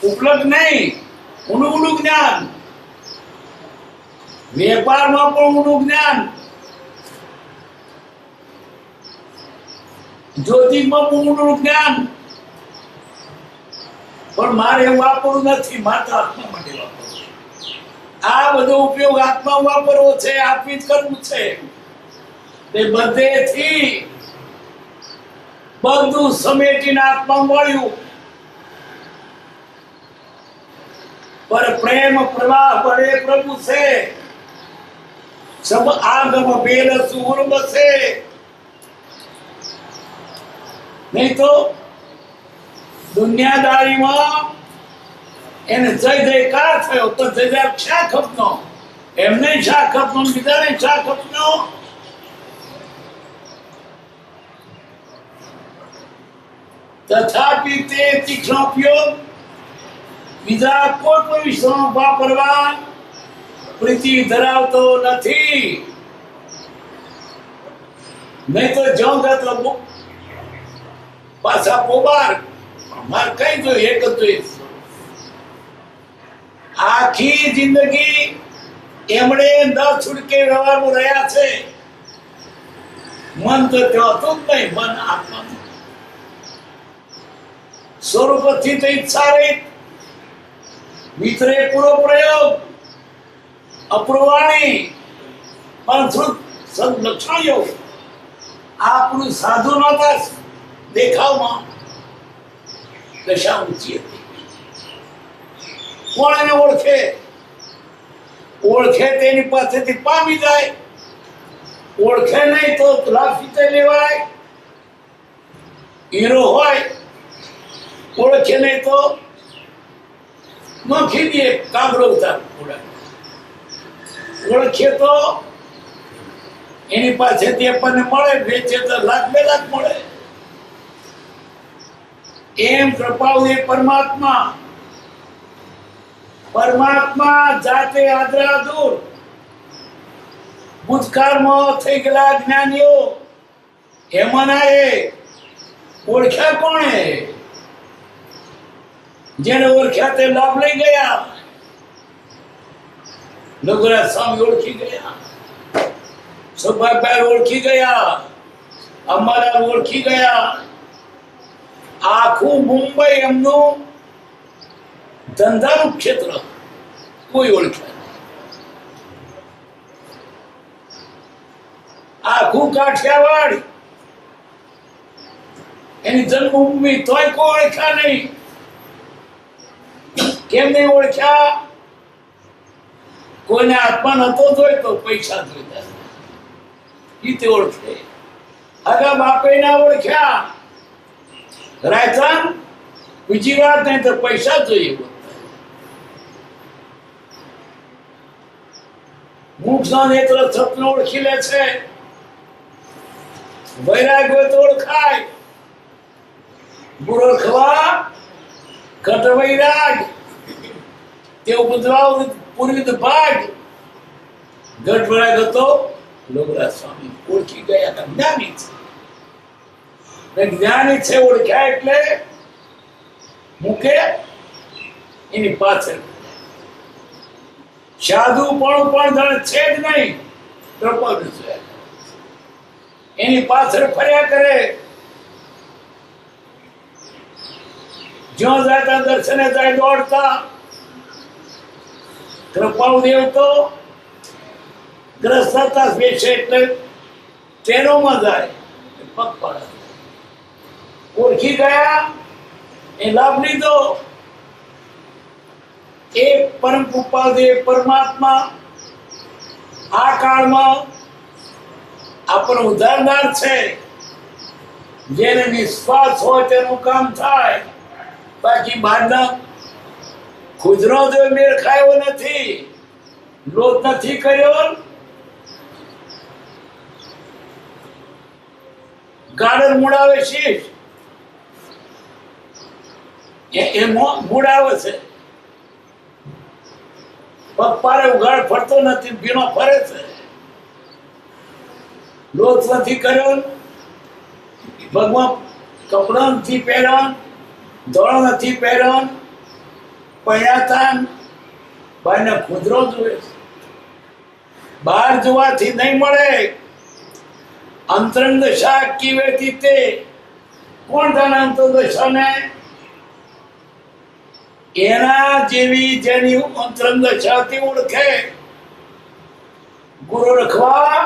ઉપલબ્ધ નહીં. ઊંડું જ્ઞાન, વેપારમાં પણ ઊંડું જ્ઞાન, જ્યોતિષમાં પણ ઊંડું જ્ઞાન, પણ મારે વાપરવું નથી, માત્ર આત્મા માટે વાપરવું. આ બધો ઉપયોગ આત્મા વાપરવો છે, આત્મિત કરવું છે. તે બધેથી બધું સમેટીને આત્મા મળ્યું. પર પ્રેમ પ્રવાહ બળે પ્રભુ છે, સબ આગમ બેલ સુર બસે. નહીં તો દુનિયાદારીમાં એને જય જયકાર થયો, તો જય શા ખપનો, એમને શા ખપનો, બીજાને શા ખપનો. તથાપિ તે તીક્ષ્ણ ઉપયોગ બીજા કોઈ વિષયમાં વાપરવા પ્રીતિ ધરાવતો નથી. નહીં તો જો પાછા પોબાર માર કઈ જોઈએ, એક જ જોઈએ. આખી જિંદગી એમણે ન છૂટકે વ્યવહારમાં રહ્યા છે. મન તો ત્યાં હતું જ નહીં, મન આત્મા સ્વરૂપથી તો ઈચ્છા રહી. મિત્રે પૂરો પ્રયોગ, અપ્રવાણી પણ સદલક્ષણ યોગ. આ પુરુષ સાધુ નહોતા, દેખાવમાં દશા ઊંચી હતી. કોણ એને ઓળખે? ઓળખે તેની પાસેથી પામી જાય, ઓળખે નહીં તો લાફીતે લેવાય. હીરો હોય, ઓળખે નહીં તો નોખી દે, કાગડો ઉતાર ઉડાય. ઓળખે તો એની પાસેથી આપણને મળે, વેચે તો લાખ બે લાખ મળે. એમ કૃપાળુ એ પરમાત્મા. પરમાત્મા જાતે આદરા દૂર. ભૂતકાળમાં થઈ ગયેલા જ્ઞાનીઓ એમાંના એ ઓળખ્યા કોણે? જેને ઓળખ્યા તે લાભ લઈ ગયા. લઘુરાજ સ્વામી ઓળખી ગયા, સુભાષભાઈ ઓળખી ગયા, અમારા ઓળખી ગયા. આખું મુંબઈ એમનું ધંધાનું ક્ષેત્ર, કોઈ ઓળખ્યા નહીં. આખું કાઠિયાવાડ એની જન્મભૂમિ, તોય કોઈ ઓળખ્યા નહીં. કેમ નહીં ઓળખ્યા? કોઈને આત્મા નતો જોઈતો, પૈસા જોઈતા. રીતે ઓળખે. આગા બાપે ના ઓળખ્યા. રાયતાન બીજી વાત નહીં તો પૈસા જોઈએ. મોક્ષનો નેત્ર સપનો ઓળખી લે છે. વૈરાગ હોય તો ઓળખાય. ઓળખવા ઘટ વૈરાગ તે ઉપદ્રવ પૂર્વિત ભાગ ગઢવરાગ હતો લોગરા સ્વામી ઓળખી ગયા હતા, જ્ઞાની છે. ને જ્ઞાની છે ઓળખ્યા એટલે મૂકે એની પાછળ. સાધુ પણ જાણે છે જ નહીં, દ્રૌપદી છે એની પાછળ ફર્યા કરે. જ્યાં જતા દર્શને જાય દોડતા. કૃપાળુદેવ તો ગ્રસ્ત હતા બેસે એટલે ટ્રેનોમાં જાય, પગપાળા ઓળખી ગયા, એ લાભ લીધો. એ પરમ કૃપાળુદેવ પરમાત્મા આ કાળમાં આપણો ઉદ્ધારનાર છે. જેને નિશ્વાસ હોય તેનું કામ થાય. બાકી બહારના ખુદનો જો મેળ ખાયો નથી, લોટ નથી કર્યો, ગાડર મુડાવે શીશ એ મુડાવે છે. પગપારે ઉઘાડ ફરતો નથી, ભીનો ફરે છે. લોટ નથી કર્યો, ભગવાન કપડા નથી પહેર્યા, ધોળો નથી પહેર્યો, પૈયાતા ભાઈને ખુદરો જોવે છે. બહાર જોવાથી નહીં મળે. અંતરંગ દશા કીવેતી તે કોણ જાણે અંતરંગ દશાને? એના જેવી જેની અંતરંગ દશાથી ઓળખે. ગુરુ રખવા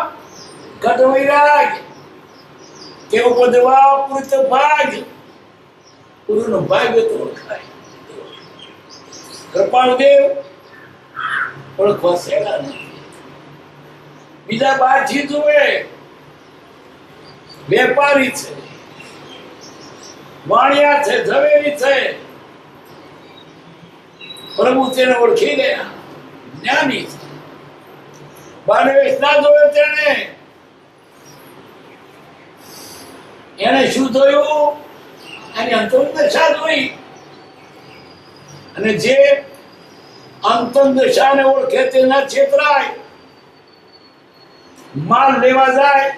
ઘટ વૈરાગ, કે ઉપદવા પૂરિત ભાગ. ગુરુનો ભાગ્ય તો ઓળખાય. કૃપાળુદેવ ઓળખવા સહેલા નથી. બીજા બહારથી જુએ, વેપારી છે, વાણિયા છે, ઝવેરી છે. પ્રભુ તેને ઓળખી ગયા, જ્ઞાની છે. બારવેશ ના જોયો એને શું જોયું? એની અંતરંગ દશા જોઈ. અને જે અંતરંગ દશાને ઓળખે તે ના છેતરાય. માલ લેવા જાય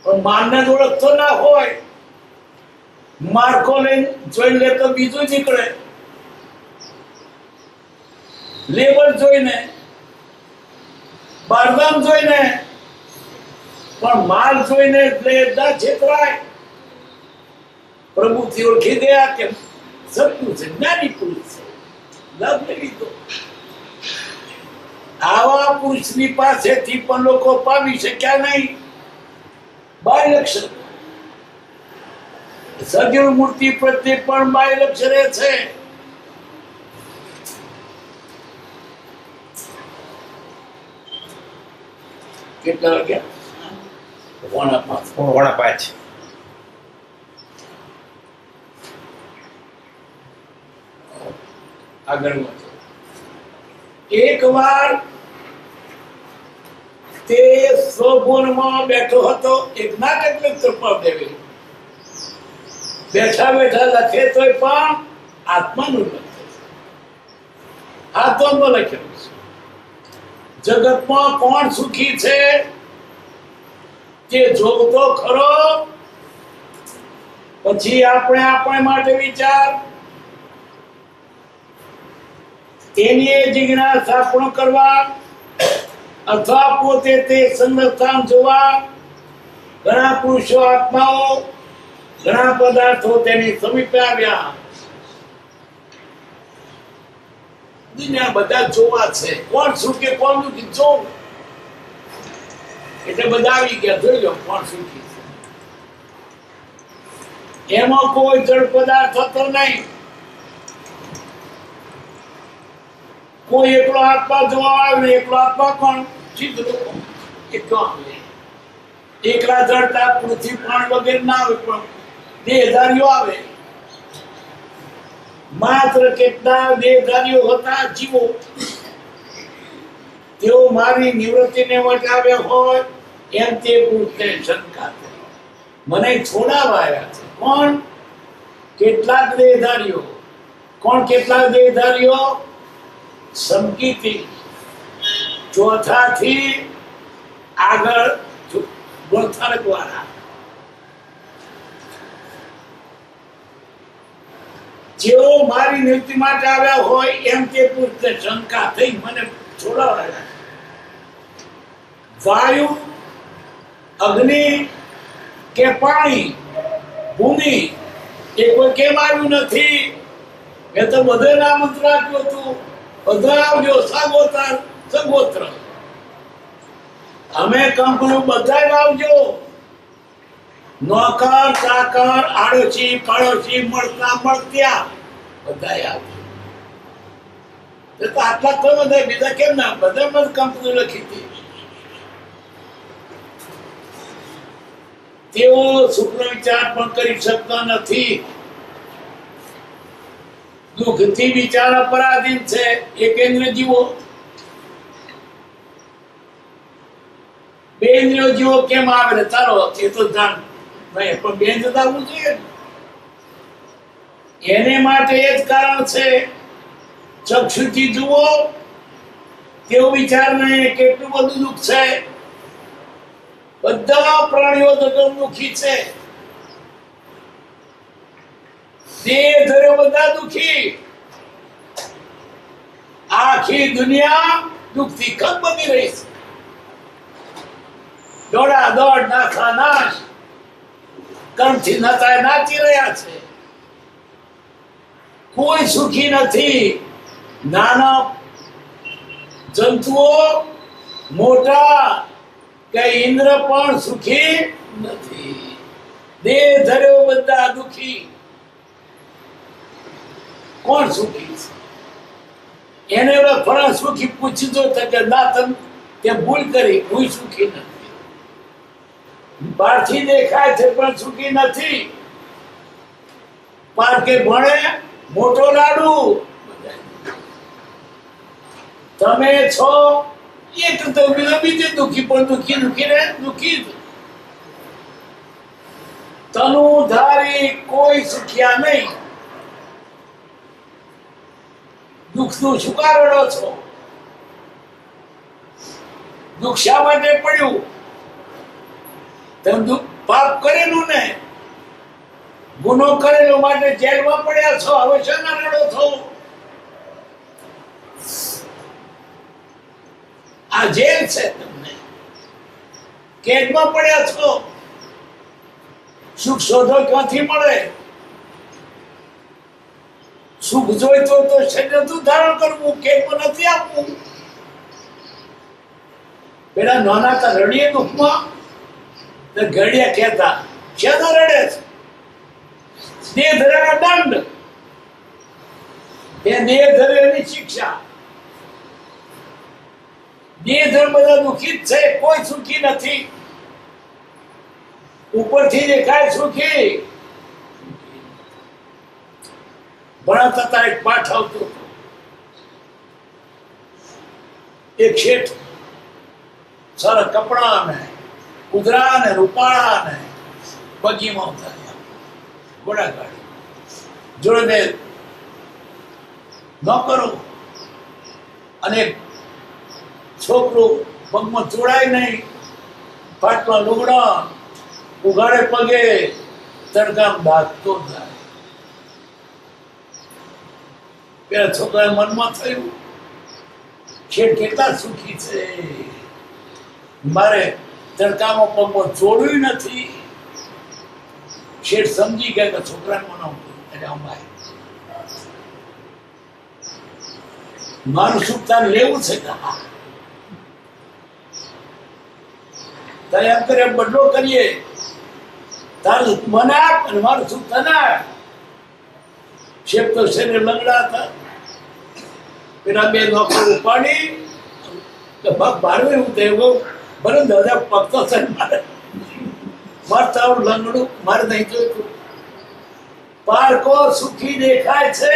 પણ માલને જ ઓળખતો ના હોય, માર્કો લઈને જોઈ લે તો બીજું નીકળે. લેબર જોઈને, બારદામ જોઈને, પણ માલ જોઈને એટલે ના છેતરાય. પ્રભુથી ઓળખી ગયા કે સત્યુ છે, જ્ઞાની પુરુષ છે, લાભ લઈ લીધો. આવા પુરુષની પાસેથી પણ લોકો પામી શક્યા નહીં. 22 અક્ષર સગીર મૂર્તિ પ્રત્યે પણ 22 અક્ષરે છે. કેટલા વાગ્યા? 4:45. આગળ વધો. એક વાર તે સ્વભુવનમાં બેઠો હતો. એક નાટક કૃપાળુદેવે બેઠા બેઠા લખે તોય પણ આત્માનું લખે. આત્મામાં લખ્યું છે. જગતમાં કોણ સુખી છે તે જોતો ખરો. પછી આપણે માટે વિચાર. એની જિજ્ઞાસા પૂર્ણ કરવા અથવા પોતે તે સંસ્થાન જોવા. ઘણા પુરુષો આત્માઓ, ઘણા પદાર્થો તેની સમીપે આવ્યા. દુનિયા બધા જોવા છે, કોણ સુખી કોણ દુઃખી જોવું. એટલે બધા આવી ગયા, જોઈ લો કોણ સુખી છે. એમાં કોઈ જડ પદાર્થ હતો નહીં. કોઈ એકલો આત્મા જોવા આવે. એકલો આત્મા કોણ? સિદ્ધ લોકો એકલો આવે. એકલા જડતા પૃથ્વી પ્રાણ વગેરે ના આવે, પણ દેહધારીઓ આવે. માત્ર કેટલા દેહધારીઓ હતા જીવો, તેઓ મારી નિવૃત્તિને માટે આવ્યા હોય એમ તે પુરુષને શંકા થઈ. મને છોડાવવા આવ્યા છે. કોણ? કેટલાક દેહધારીઓ. કોણ કેટલાક દેહધારીઓ? સંકિતી ચોથાથી આગળ ગુણથારક વાળા જેઓ મારી નિયુક્તિ માટે આવ્યા હોય એમ તે પુરુષને શંકા થઈ મને છોડાવ્યા. વાયુ, અગ્નિ કે પાણી, ભૂમિ એ કોઈ કેમ આવ્યું નથી? મેં તો બધાને આમંત્રણ આપ્યું હતું, બધા આવજો, સગોત્ર અમે કંપની બધા આવજો, નોકર ચાકર આડોશી પાડોશી મળતા મળત્યા બધા આવજો. તો આટલા તો બધા બીજા કેમ ના બધા મત કંપની લખી હતી. તેઓ શુક્ર વિચાર પણ કરી શકતા નથી, દુઃખથી વિચાર અપરાધીન છે. એકેન્દ્ર જીવો, બે ઇન્દ્રિયો જીવો કેમ આવે? ચાલો એ તો જાણ નહીં, પણ બે ઇન્દ્રિય આવવું જોઈએ. એને માટે એ જ કારણ છે. ચક્ષુથી જુઓ તેવો વિચાર નહીં કેટલું બધું દુઃખ છે. બધા પ્રાણીઓ દુઃખી છે. દેહ ધર્યો બધા દુઃખી. આખી દુનિયા દુઃખથી કમ બની રહી છે. દોડા દોડ નાખા નાશ કર્મથી નચાય નાચી રહ્યા છે. કોઈ સુખી નથી. નાના જંતુઓ, મોટા કે ઇન્દ્ર પણ સુખી નથી. દેહ ધર્યો બધા દુઃખી. કોણ સુખી છે? એને ફળ સુખી પૂછજો કે ના તમે તે ભૂલ કરી, કોઈ સુખી નથી. બહારથી દેખાય છે પણ સુખી નથી. પારકે ભણે મોટો લાડુ. તમે છો એક તો બીજે દુઃખી પણ દુઃખી ને દુઃખી. તનુ ધારી કોઈ સુખ્યા નહીં. દુઃખનું શું કારણો છો? દુઃખ શા માટે પડ્યું? તમે પાપ કરેલું ને, ગુનો કરેલો માટે જેલમાં પડ્યા છો. હવે શેના રડો છો? આ જેલ છે. તમને કેદમાં પડ્યા છો. સુખ શોધો ક્યાંથી મળે? સુખ જોઈતો તો શરીર ધારણ કરવું, કેદમાં નથી આપવું. પેલા નાના હતા રડીએ દુઃખમાં, ઘડિયા કહેતા શેનો રડે છે? દેહ ધર્યાનો દંડ, એ દેહ ધર્યાની શિક્ષા. દેહ ધર્મ બધા દુઃખી જ છે, કોઈ સુખી નથી. ઉપરથી દેખાય સુખી. ભણતા હતા એક પાઠ આવતો હતો. એક શેઠ સારા કપડા ને કુદરા ને રૂપાળા ને બગીમાં ઉતાર્યા, ઘોડા ગાડી જોડે નોકરો અને છોકરો પગમાં જોડાય નહીં, પાટલા લુગડા ઉઘાડે પગે તડકામ દાગતો જાય. પેલા છોકરા મનમાં થયું શેઠ કેટલા સુખી છે, મારે તડકામાં પગમાં જોડ્યું નથી. શેઠ સમજી ગયા કે છોકરાને મનાવતું એટલે અંબાય મારું સુખ તારે લેવું છે કે હા તારે એમ કરે બદલો કરીએ, તારું મને આપ અને મારું સુખ તને આપ. શેઠ તો શરીર લંગડા હતા. પેલા બે નોકર ઉપાડી પગ ભાડું એવું થયું. ભલે દાદા પગ તો છે મારે તારું લંગડું મારે નહીં જોઈતું. પારકો સુખી દેખાય છે,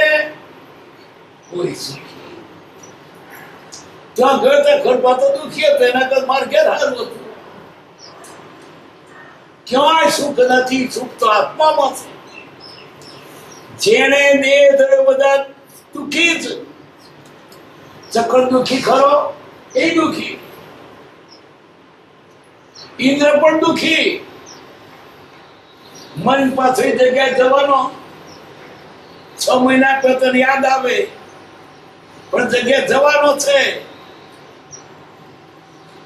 કોઈ સુખી. ત્યાં ગયો ત્યાં ઘરમાં તો દુખી હતો, એના કરતા મારે ઘેર હારું હતું. ક્યાંય સુખ નથી, સુખ તો આત્મામાં છે. જેને દેહ ધર્યો બધા દુખી જ. ચક્ર દુખી ખરો, એ દુખી, ઇન્દ્ર પણ દુખી. મન પાછળ જગ્યાએ જવાનો 6 મહિના પછી યાદ આવે પણ જગ્યાએ જવાનો છે.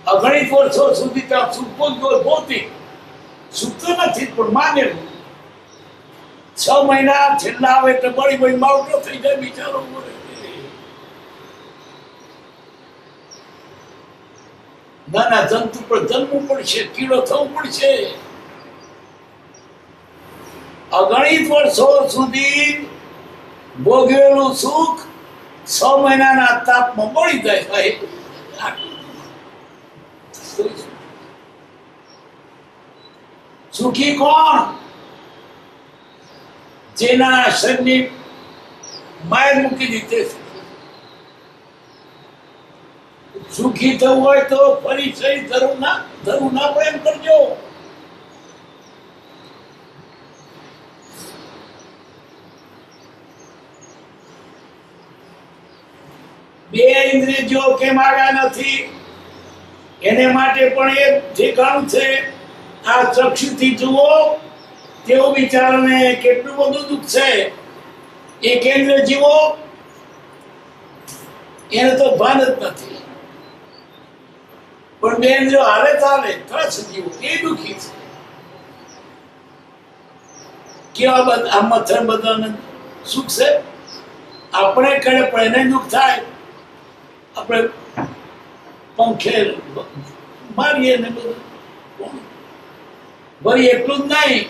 અગણિત વર્ષો સુધી ત્યાં સુખ ભૌતિક સુખ તો નથી પણ માનેલું. 6 મહિના છેલ્લા આવે એટલે બળી બળી માવટો થઈ જાય બિચારો. નાના જંતુ પર જન્મવું પડશે, કીડો થવું પડશે. અગણિત વર્ષો સુધી ભોગવેલું સુખ 6 મહિનાના તાપમાં બળી જાય. સુખી કોણ? જેના શરીરની માય મૂકી દીધી. સુખી થવું હોય તો ફરી સહી ધરું ના પ્રેમ કરજો. બે ઇન્દ્રિયો કેમ આવ્યા નથી એને માટે પણ એક ઠેકાણું છે. આ ચક્ષુથી જુઓ તેઓ બિચારાને કેટલું બધું દુઃખ છે. એક ઇન્દ્રિય જીવો એને તો ભાન જ નથી, પણ બે ઇન્દ્રિયો હાલે ચાલે ત્રસ જીવો એ દુઃખી છે. કેવા બધા આ મચ્છર બધાને સુખ છે? આપણે કરે પણ એને દુઃખ થાય. આપણે પંખે મારીએ ને બધું વળી એટલું જ નહીં,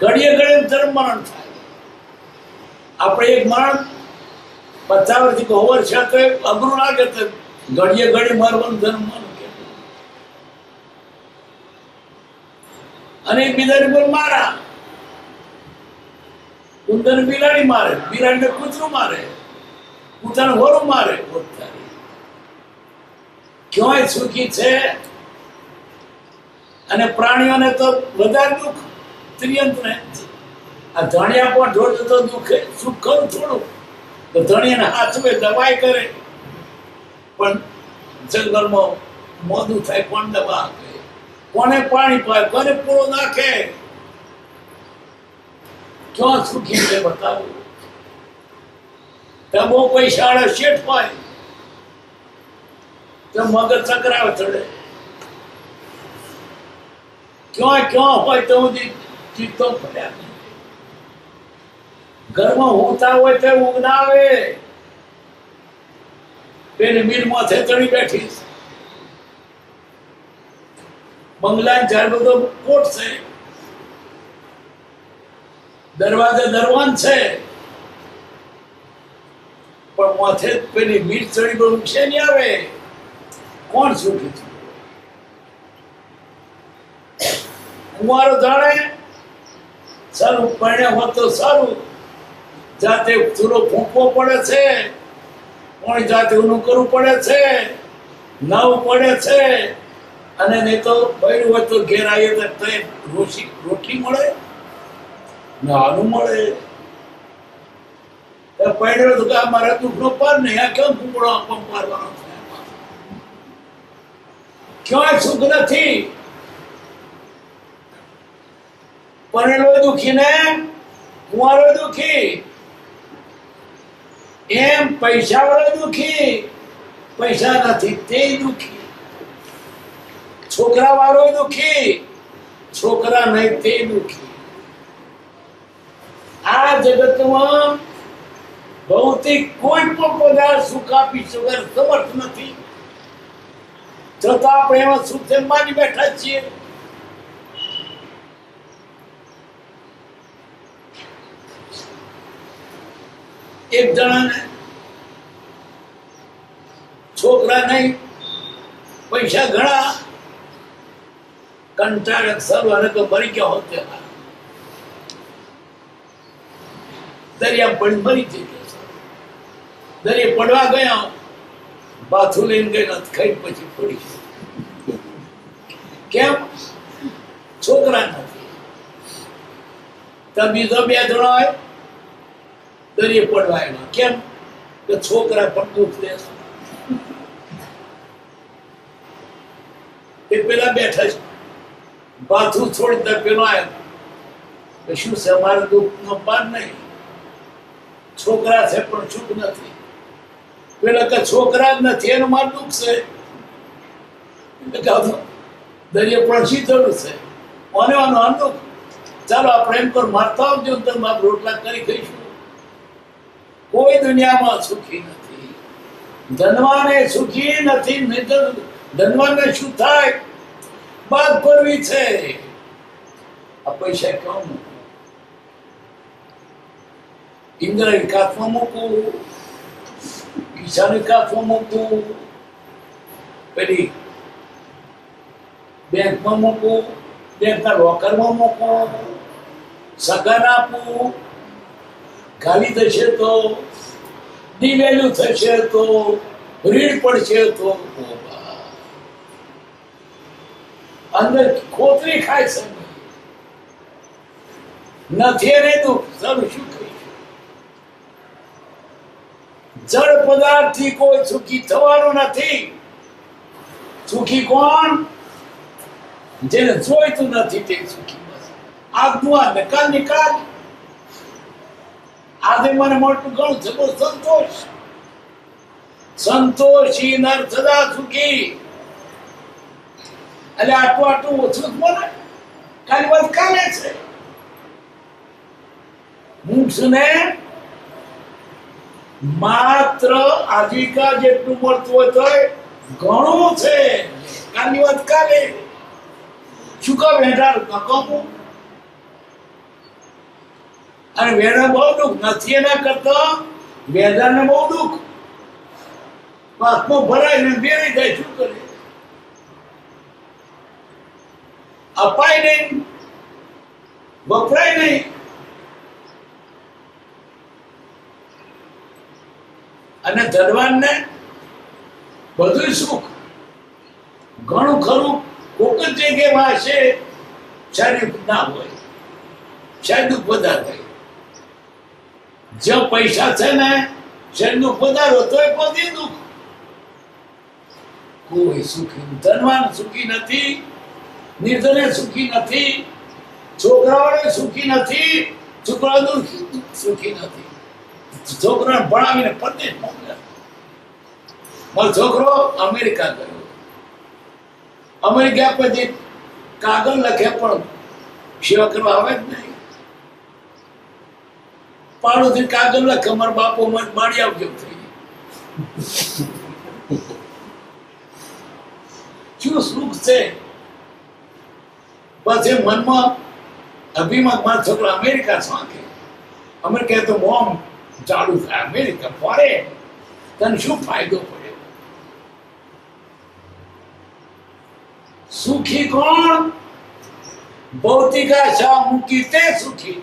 ઘડીએ ઘડીએ જન્મ મરણ થાય. આપણે એક મરણ 50 વર્ષથી 100 વર્ષ તો અઘરું લાગે તો ઘડીએ ઘડી મરવાનું જન્મ મરણ. અને બિલાડી બોલ મારા, ઉંદર બિલાડી મારે, બિલાડીને કૂતરું મારે, કૂતરાને હોરું મારે. ક્યાંય સુખી છે? અને પ્રાણીઓને તો વધારે દુઃખ. ત્રિયંતને આ ધણિયા પણ ઢોળ તો દુઃખે સુખ ખરું થોડું. તો ધણિયાને હાથવે દવાઈ કરે પણ જંગલમાં મોદું થાય કોણ દવા આપે, કોને પાણી પાય, કોને પૂરો નાખે? ક્યાં સુખી છે બતાવું? ત્યાં બહુ પૈસા વાળા શેઠ હોય તો મગજ ચકરાવે ચડે. ક્યાં હોય તો ચિત્તો પડ્યા. ઘરમાં હોતા હોય તો ઊંઘ ના આવે. પેલી મિલમાં ચડી બેઠી, બંગલા ચાર બધો કોટ છે, દરવાજે દરવાન છે, પણ માથે પેલી મીર ચડી બહુ ઊંઘશે નહીં આવે. કોણ સુખી છે? કુંવારો જાણે સારું પરણ્યા હોત તો સારું. જાતે ચૂલો ફૂંકવો પડે છે, કોણ જાતે ઊનું કરવું પડે છે, નાવું પડે છે. અને નહીં તો બૈરું હોય તો ઘેર આવીએ તો રોટલી મળે, નાનું મળે. પડ્યો તો કે મારા દુઃખનો પાર નહીં, આ કેમ કુકડો પારવાનો છે? ક્યાંય સુખ નથી. પરણેલો દુઃખી ને કુંવારો દુઃખી, એમ પૈસા વાળો દુઃખી. પૈસા નથી તે દુઃખી. છોકરા વાળો દુઃખી, છોકરા નહીં તે દુઃખી. આ જગતમાં ભૌતિક કોઈ પણ પદાર્થ સુખ આપી સમર્થ નથી, છતાં આપણે એમાં સુખ માની બેઠા છીએ. એક જણાને છોકરા નહીં, પૈસા ઘણા, કંટાળે સર્વ અને તો મરી ગયા હોત દરિયા પડી મરી જઈ. દરિયા પડવા ગયા, બાથું લઈને ગઈ ખાઈ પછી પડી. કેમ? છોકરા નથી. તો બીજો 2 જણા હોય દરિયે પડવા એમાં. કેમ? કે છોકરા પણ દુઃખ દે. એ પેલા બેઠા છે, બાથરૂમ છોડી દે પેલો આવ્યો કે શું છે, અમારે દુઃખનો પાર નહીં, છોકરા છે પણ સુખ નથી. પેલા કે છોકરા જ નથી એનું મારું દુઃખ છે. એટલે કે દરિયો પણ શીતળું છે, ઓને વાનો દુઃખ. ચાલો આપણે એમ પર મારતા આવજો, તમે રોટલા કરી ખાઈશું. કોઈ દુનિયામાં સુખી નથી. ધનવાને સુખી નથી. ધનવાને શું થાય? બાદ કરવી છે. આ પૈસા કેમ ઇન્દ્રની કાથમાં મૂકવું, ઈશાની કાથમાં મૂકવું, પેલી બેંકમાં મૂકવું, બેંકના લોકરમાં મૂકવું, સગાન આપવું, ગાલી થશે તો, ડિવેલ્યુ થશે તો, રીડ પડશે તો, અંદર ખોતરી ખાય છે. નથી એને દુઃખ. સારું શું કહીશું? જળ પદાર્થ થી કોઈ સુખી થવાનું નથી. સુખી કોણ? જેને જોઈતું નથી તે સુખી. આજનું આ નકાલ નિકાલ. આજે મને મોટું ઘણું છે, બહુ સંતોષ. સંતોષી નર સદા સુખી. એટલે આટલું ઓછું જ બોલે. કાલી વાત કાલે છે. મૂક્ષને માત્ર આજીવિકા જેટલું મળતું હોય તો ઘણું છે. કાલની વાત કાલે. શું કહો વેઢાર કમું અને વેઢા બહુ દુઃખ નથી. એના કરતા વેઢાને બહુ દુઃખ. હાથમાં ભરાય ને બેરી જાય. શું કરે? અપાય નહીં, વપરાય નહીં. અને ધનવાનને બધું સુખ, ઘણું ખરું. કોક જ જગ્યામાં હશે શારીરિક ના હોય, શાયદ દુઃખ વધારે હોય. જ્યાં પૈસા છે ને શાયદ દુઃખ વધારો તો એ બધી દુઃખ. કોઈ સુખી ધનવાન સુખી નથી, નિર્ધને સુખી નથી, છોકરાઓને સુખી નથી, છોકરાઓ સુખી નથી. છોકરાને ભણાવીને પરદેશ મોકલે. મારો છોકરો અમેરિકા ગયો. અમેરિકા પછી કાગળ લખે પણ સેવા કરવા આવે જ નહીં. પાડોથી કાગળ લખે, મારા બાપો મને મારી આવજો થઈ. શું સુખ છે? પછી મનમાં અભિમાન, મારા છોકરા અમેરિકા સાંખે. અમેરિકા તો બોમ્બ ચાલુ થાય. અમેરિકા ફરે તને શું ફાયદો પડે? સુખી કોણ? ભૌતિક આશા મૂકી તે સુખી.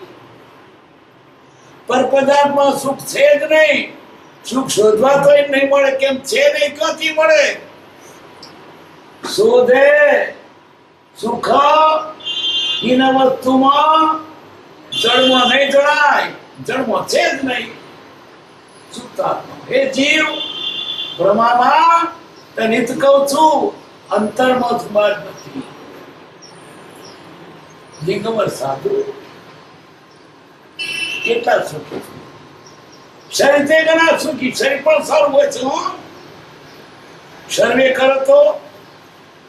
પર પદાર્થમાં સુખ છે જ નહીં. સુખ શોધવા તો નહીં મળે. કેમ છે નહીં? ક્યાંથી મળે? શોધે સુખ ઈન વસ્તુમાં જળમાં નહીં જણાય. જળમાં છે જ નહીં. સુક્તાત્મા હે જીવ, બ્રહ્મામાં તને જ કહું છું, અંતરમાં સુબાર નથી. દિગંબર સાધુ કેટલા સુખી છે. શરીર તે ઘણા સુખી. શરીર પણ સારું હોય છે. સર્વે કરો તો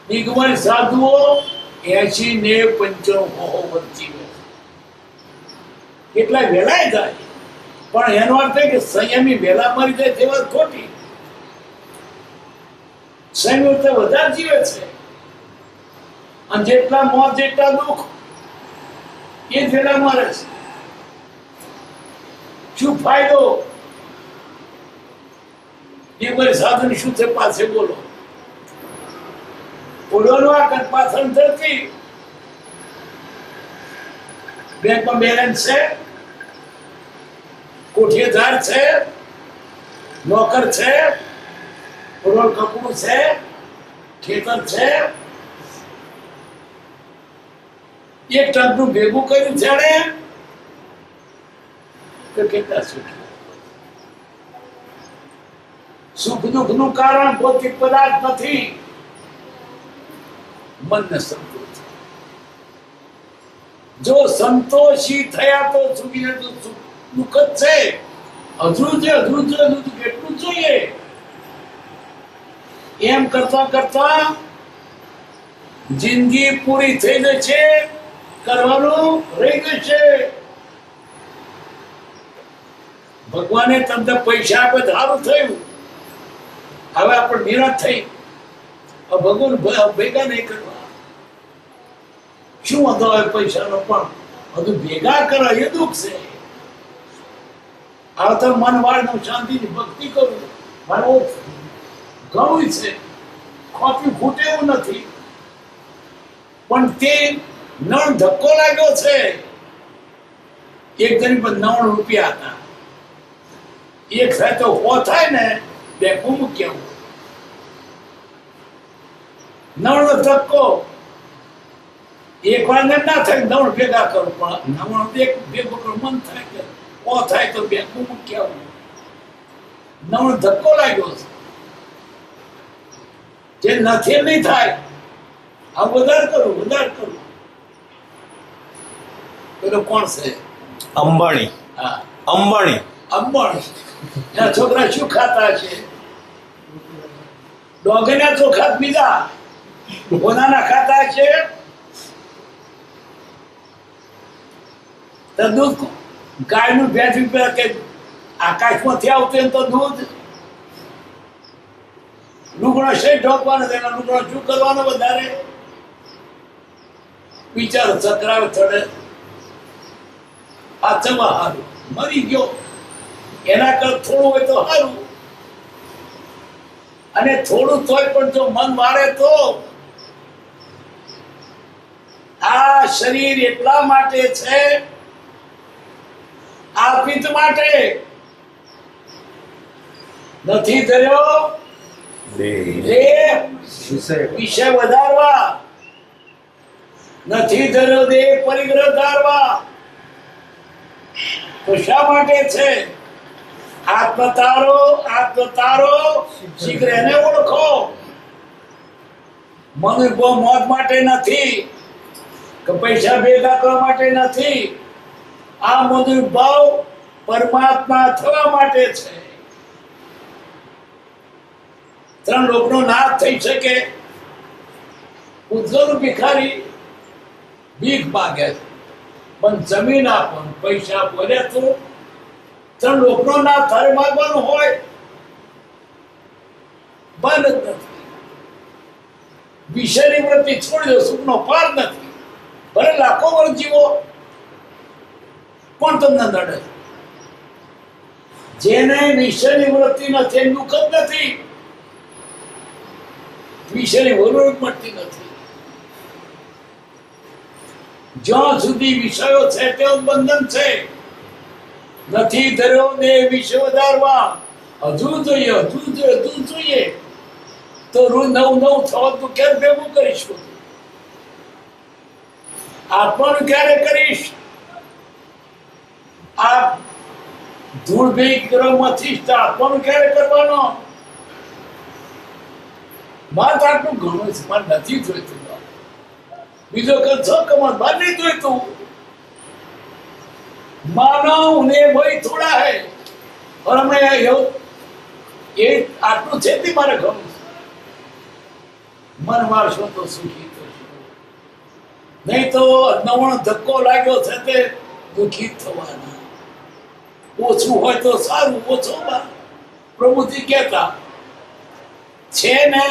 દિગંબર સાધુઓ 80, 90, 95 વચ્ચે કેટલા વેલાય જાય. પણ એનો અર્થ કે સંયમી વેલા મરી જાય તે વાત ખોટી. સંયમી તો વધારે જીવે છે. અને જેટલા મોત જેટલા દુઃખ એ જ વેલા મરે છે. શું ફાયદો? એ મારી સાધન શું છે? પાસે બોલો. ઓળોનો આ પાછળ ધરતી. બેંકમાં બેલેન્સ છે, કોઠીદાર છે, નોકર છે, રોડ કપડું છે, ખેતર છે. એક ટકનું ભેગું કર્યું છે તો કેટલા સુખી. સુખ દુઃખ નું કારણ ભૌતિક પદાર્થ નથી. મનને સંતોષ. જો સંતોષી થયા તો સુખી તો દુઃખ જ છે. હજુ કેટલું જોઈએ એમ કરતા કરતા જિંદગી પૂરી થઈ જશે, કરવાનું રહી જશે. ભગવાને તમને પૈસા આપે સારું થયું, હવે આપણે નિરાશ થઈ ભગવાન ભેગા નહીં કરવા. શું હતો હવે પૈસાનો, પણ બધું ભેગા કરે એ દુઃખ છે. આ તો મન વાળનું શાંતિની ભક્તિ કરું મારું ઘણું છે, ખોટું ખૂટે એવું નથી. પણ તે નળ ધક્કો લાગ્યો છે. એક જણ પર 9 રૂપિયા હતા, એક થાય તો હો થાય ને, બે મૂક્યા. નવનો ધક્કો એક વાર ના થાય, 9 ભેગા કરું, પણ 9 એક ભેગો કરું મન થાય કે ઓ થાય તો બે મૂક્યા. 9 ધક્કો લાગ્યો છે. જે નથી નહીં થાય, આ વધારે કરું. પેલો કોણ છે? અંબાણી. હા, અંબાણી. એના છોકરા શું ખાતા છે? ડોગરના ચોખા બીજા કોનાના ખાતા છે? તો દૂધ ગાયનું ભેંસ કે આકાશમાંથી આવતું એમ તો દૂધ. લુગડો છે ઢોકવાનો, એના લુગડો શું કરવાનો વધારે? વિચાર ચક્રાવે થડે આ ચવા હારું મરી ગયો, એના કરતા થોડું હોય તો સારું. અને થોડું તોય પણ જો મન મારે તો આ શરીર એટલા માટે છે, આ પિત્ત માટે નથી ધર્યો વિષય વધારવા, નથી ધર્યો દેહ પરિગ્રહ ધારવા. તો શા માટે છે? આત્મ તારો શીઘ્ર એને ઓળખો. મનુષ્ય મોત માટે નથી કે પૈસા ભેગા કરવા માટે નથી. આ મનુષ્ય ભાવ પરમાત્મા થવા માટે છે. 3 લોકનો નાશ થઈ શકે. ઉદ્ધવ ભિખારી ભીખ માગે, પણ જમીન આપો, પૈસા બોલે તો 3 લોકનો નાશ તારે માગવાનો હોય, બંધ જ નથી. વિષયની વૃત્તિ છોડી દો, સુખનો પાર નથી. ભલે લાખો વર્ષ જીવો, પણ તમને નડે. જેને વિષયની વૃત્તિ નથી એનું દુઃખ જ નથી, વિષયની જરૂર પડતી નથી. જ્યાં સુધી વિષયો છે તેવું બંધન છે. નથી ધર્યો ને વિષય વધારવા, હજુ જોઈએ તો રોજ નવું થવા તું ક્યારે ભેગું કરીશું? આપવાનું ક્યારે કરીશ? આ ધૂળ ભેગી કરવામાંથી આપવાનું ક્યારે કરવાનો? મારે આટલું ઘણું છે, મારે નથી જોઈતું. બીજો કરશો કમર બાર નહીં જોઈતું. માનવ ને ભાઈ થોડા હે, और हमें ये आटલું છે તે મારે ઘણું છે. મન મારશો તો સુખી થશો, નહીં તો નવણો ધક્કો લાગ્યો છે તે દુઃખી થવાના. ઓછું હોય તો સારું, ઓછો પ્રભુજી કહેતા છે ને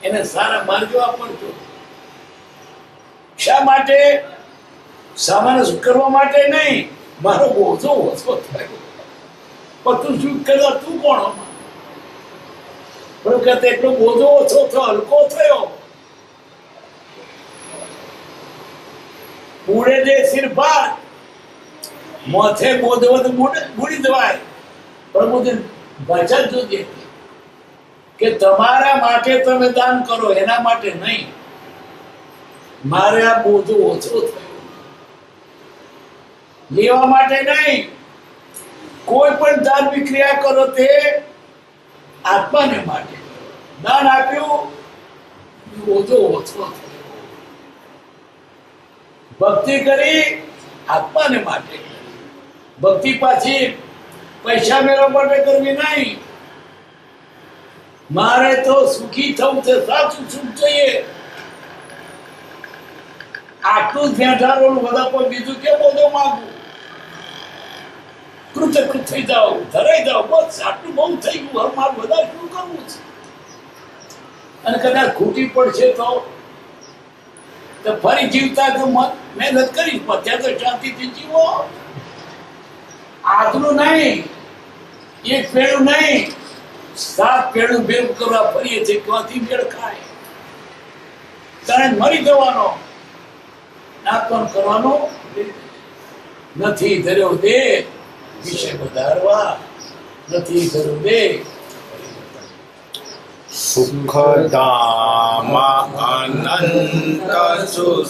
એને સારા માર્ગો આપજો. શા માટે? સામાન્ય કરવા માટે નહીં, મારો બોજો ઓછો થયો. પણ તું શું કર્યો? તું કોણ? પણ કે એટલો બોજો ઓછો થયો, હલકો થયો. પૂરે દે સિર ભાર, માથે બોધવત બુડી જવાય. પ્રભુજી વચન જોજે કે તમારા માટે તમે દાન કરો, એના માટે નહીં. મારે આ બોજો ઓછો થયો, લેવા માટે નહીં. કોઈ પણ ધાર્મિક ક્રિયા કરો તે આત્માને માટે. દાન આપ્યું, બોજો ઓછો થયો. ભક્તિ કરી આત્માને માટે ભક્તિ પાછી પૈસા મેળવવા માટે કરવી નહીં. મારે તો સુખી થવું છે, સાચું સુખ જોઈએ. આટલું જ બેઠાડો બધા કોઈ બીજું કેમ બધું માંગવું? કૃતજ્ઞ થઈ જાઓ, ધરાઈ જાઓ, બસ આટલું બહુ થઈ ગયું. હવે મારે બધા શું કરવું છે? અને કદાચ ખૂટી પડશે તો ફરી જીવતા તો મહેનત કરીશ, પણ ત્યાં તો શાંતિથી જીવો. આજનું નહીં, એક પેલું નહીં, 7 પેલું ભેગું કરવા ફરીએ છીએ. ક્યાંથી મેળ ખાય? તારે મરી જવાનો, નાતવન કરવાનો નથી. ધર્યો દે વિષય વધારવા, નથી ધર્યો દે સુખધામ અનંત સુખ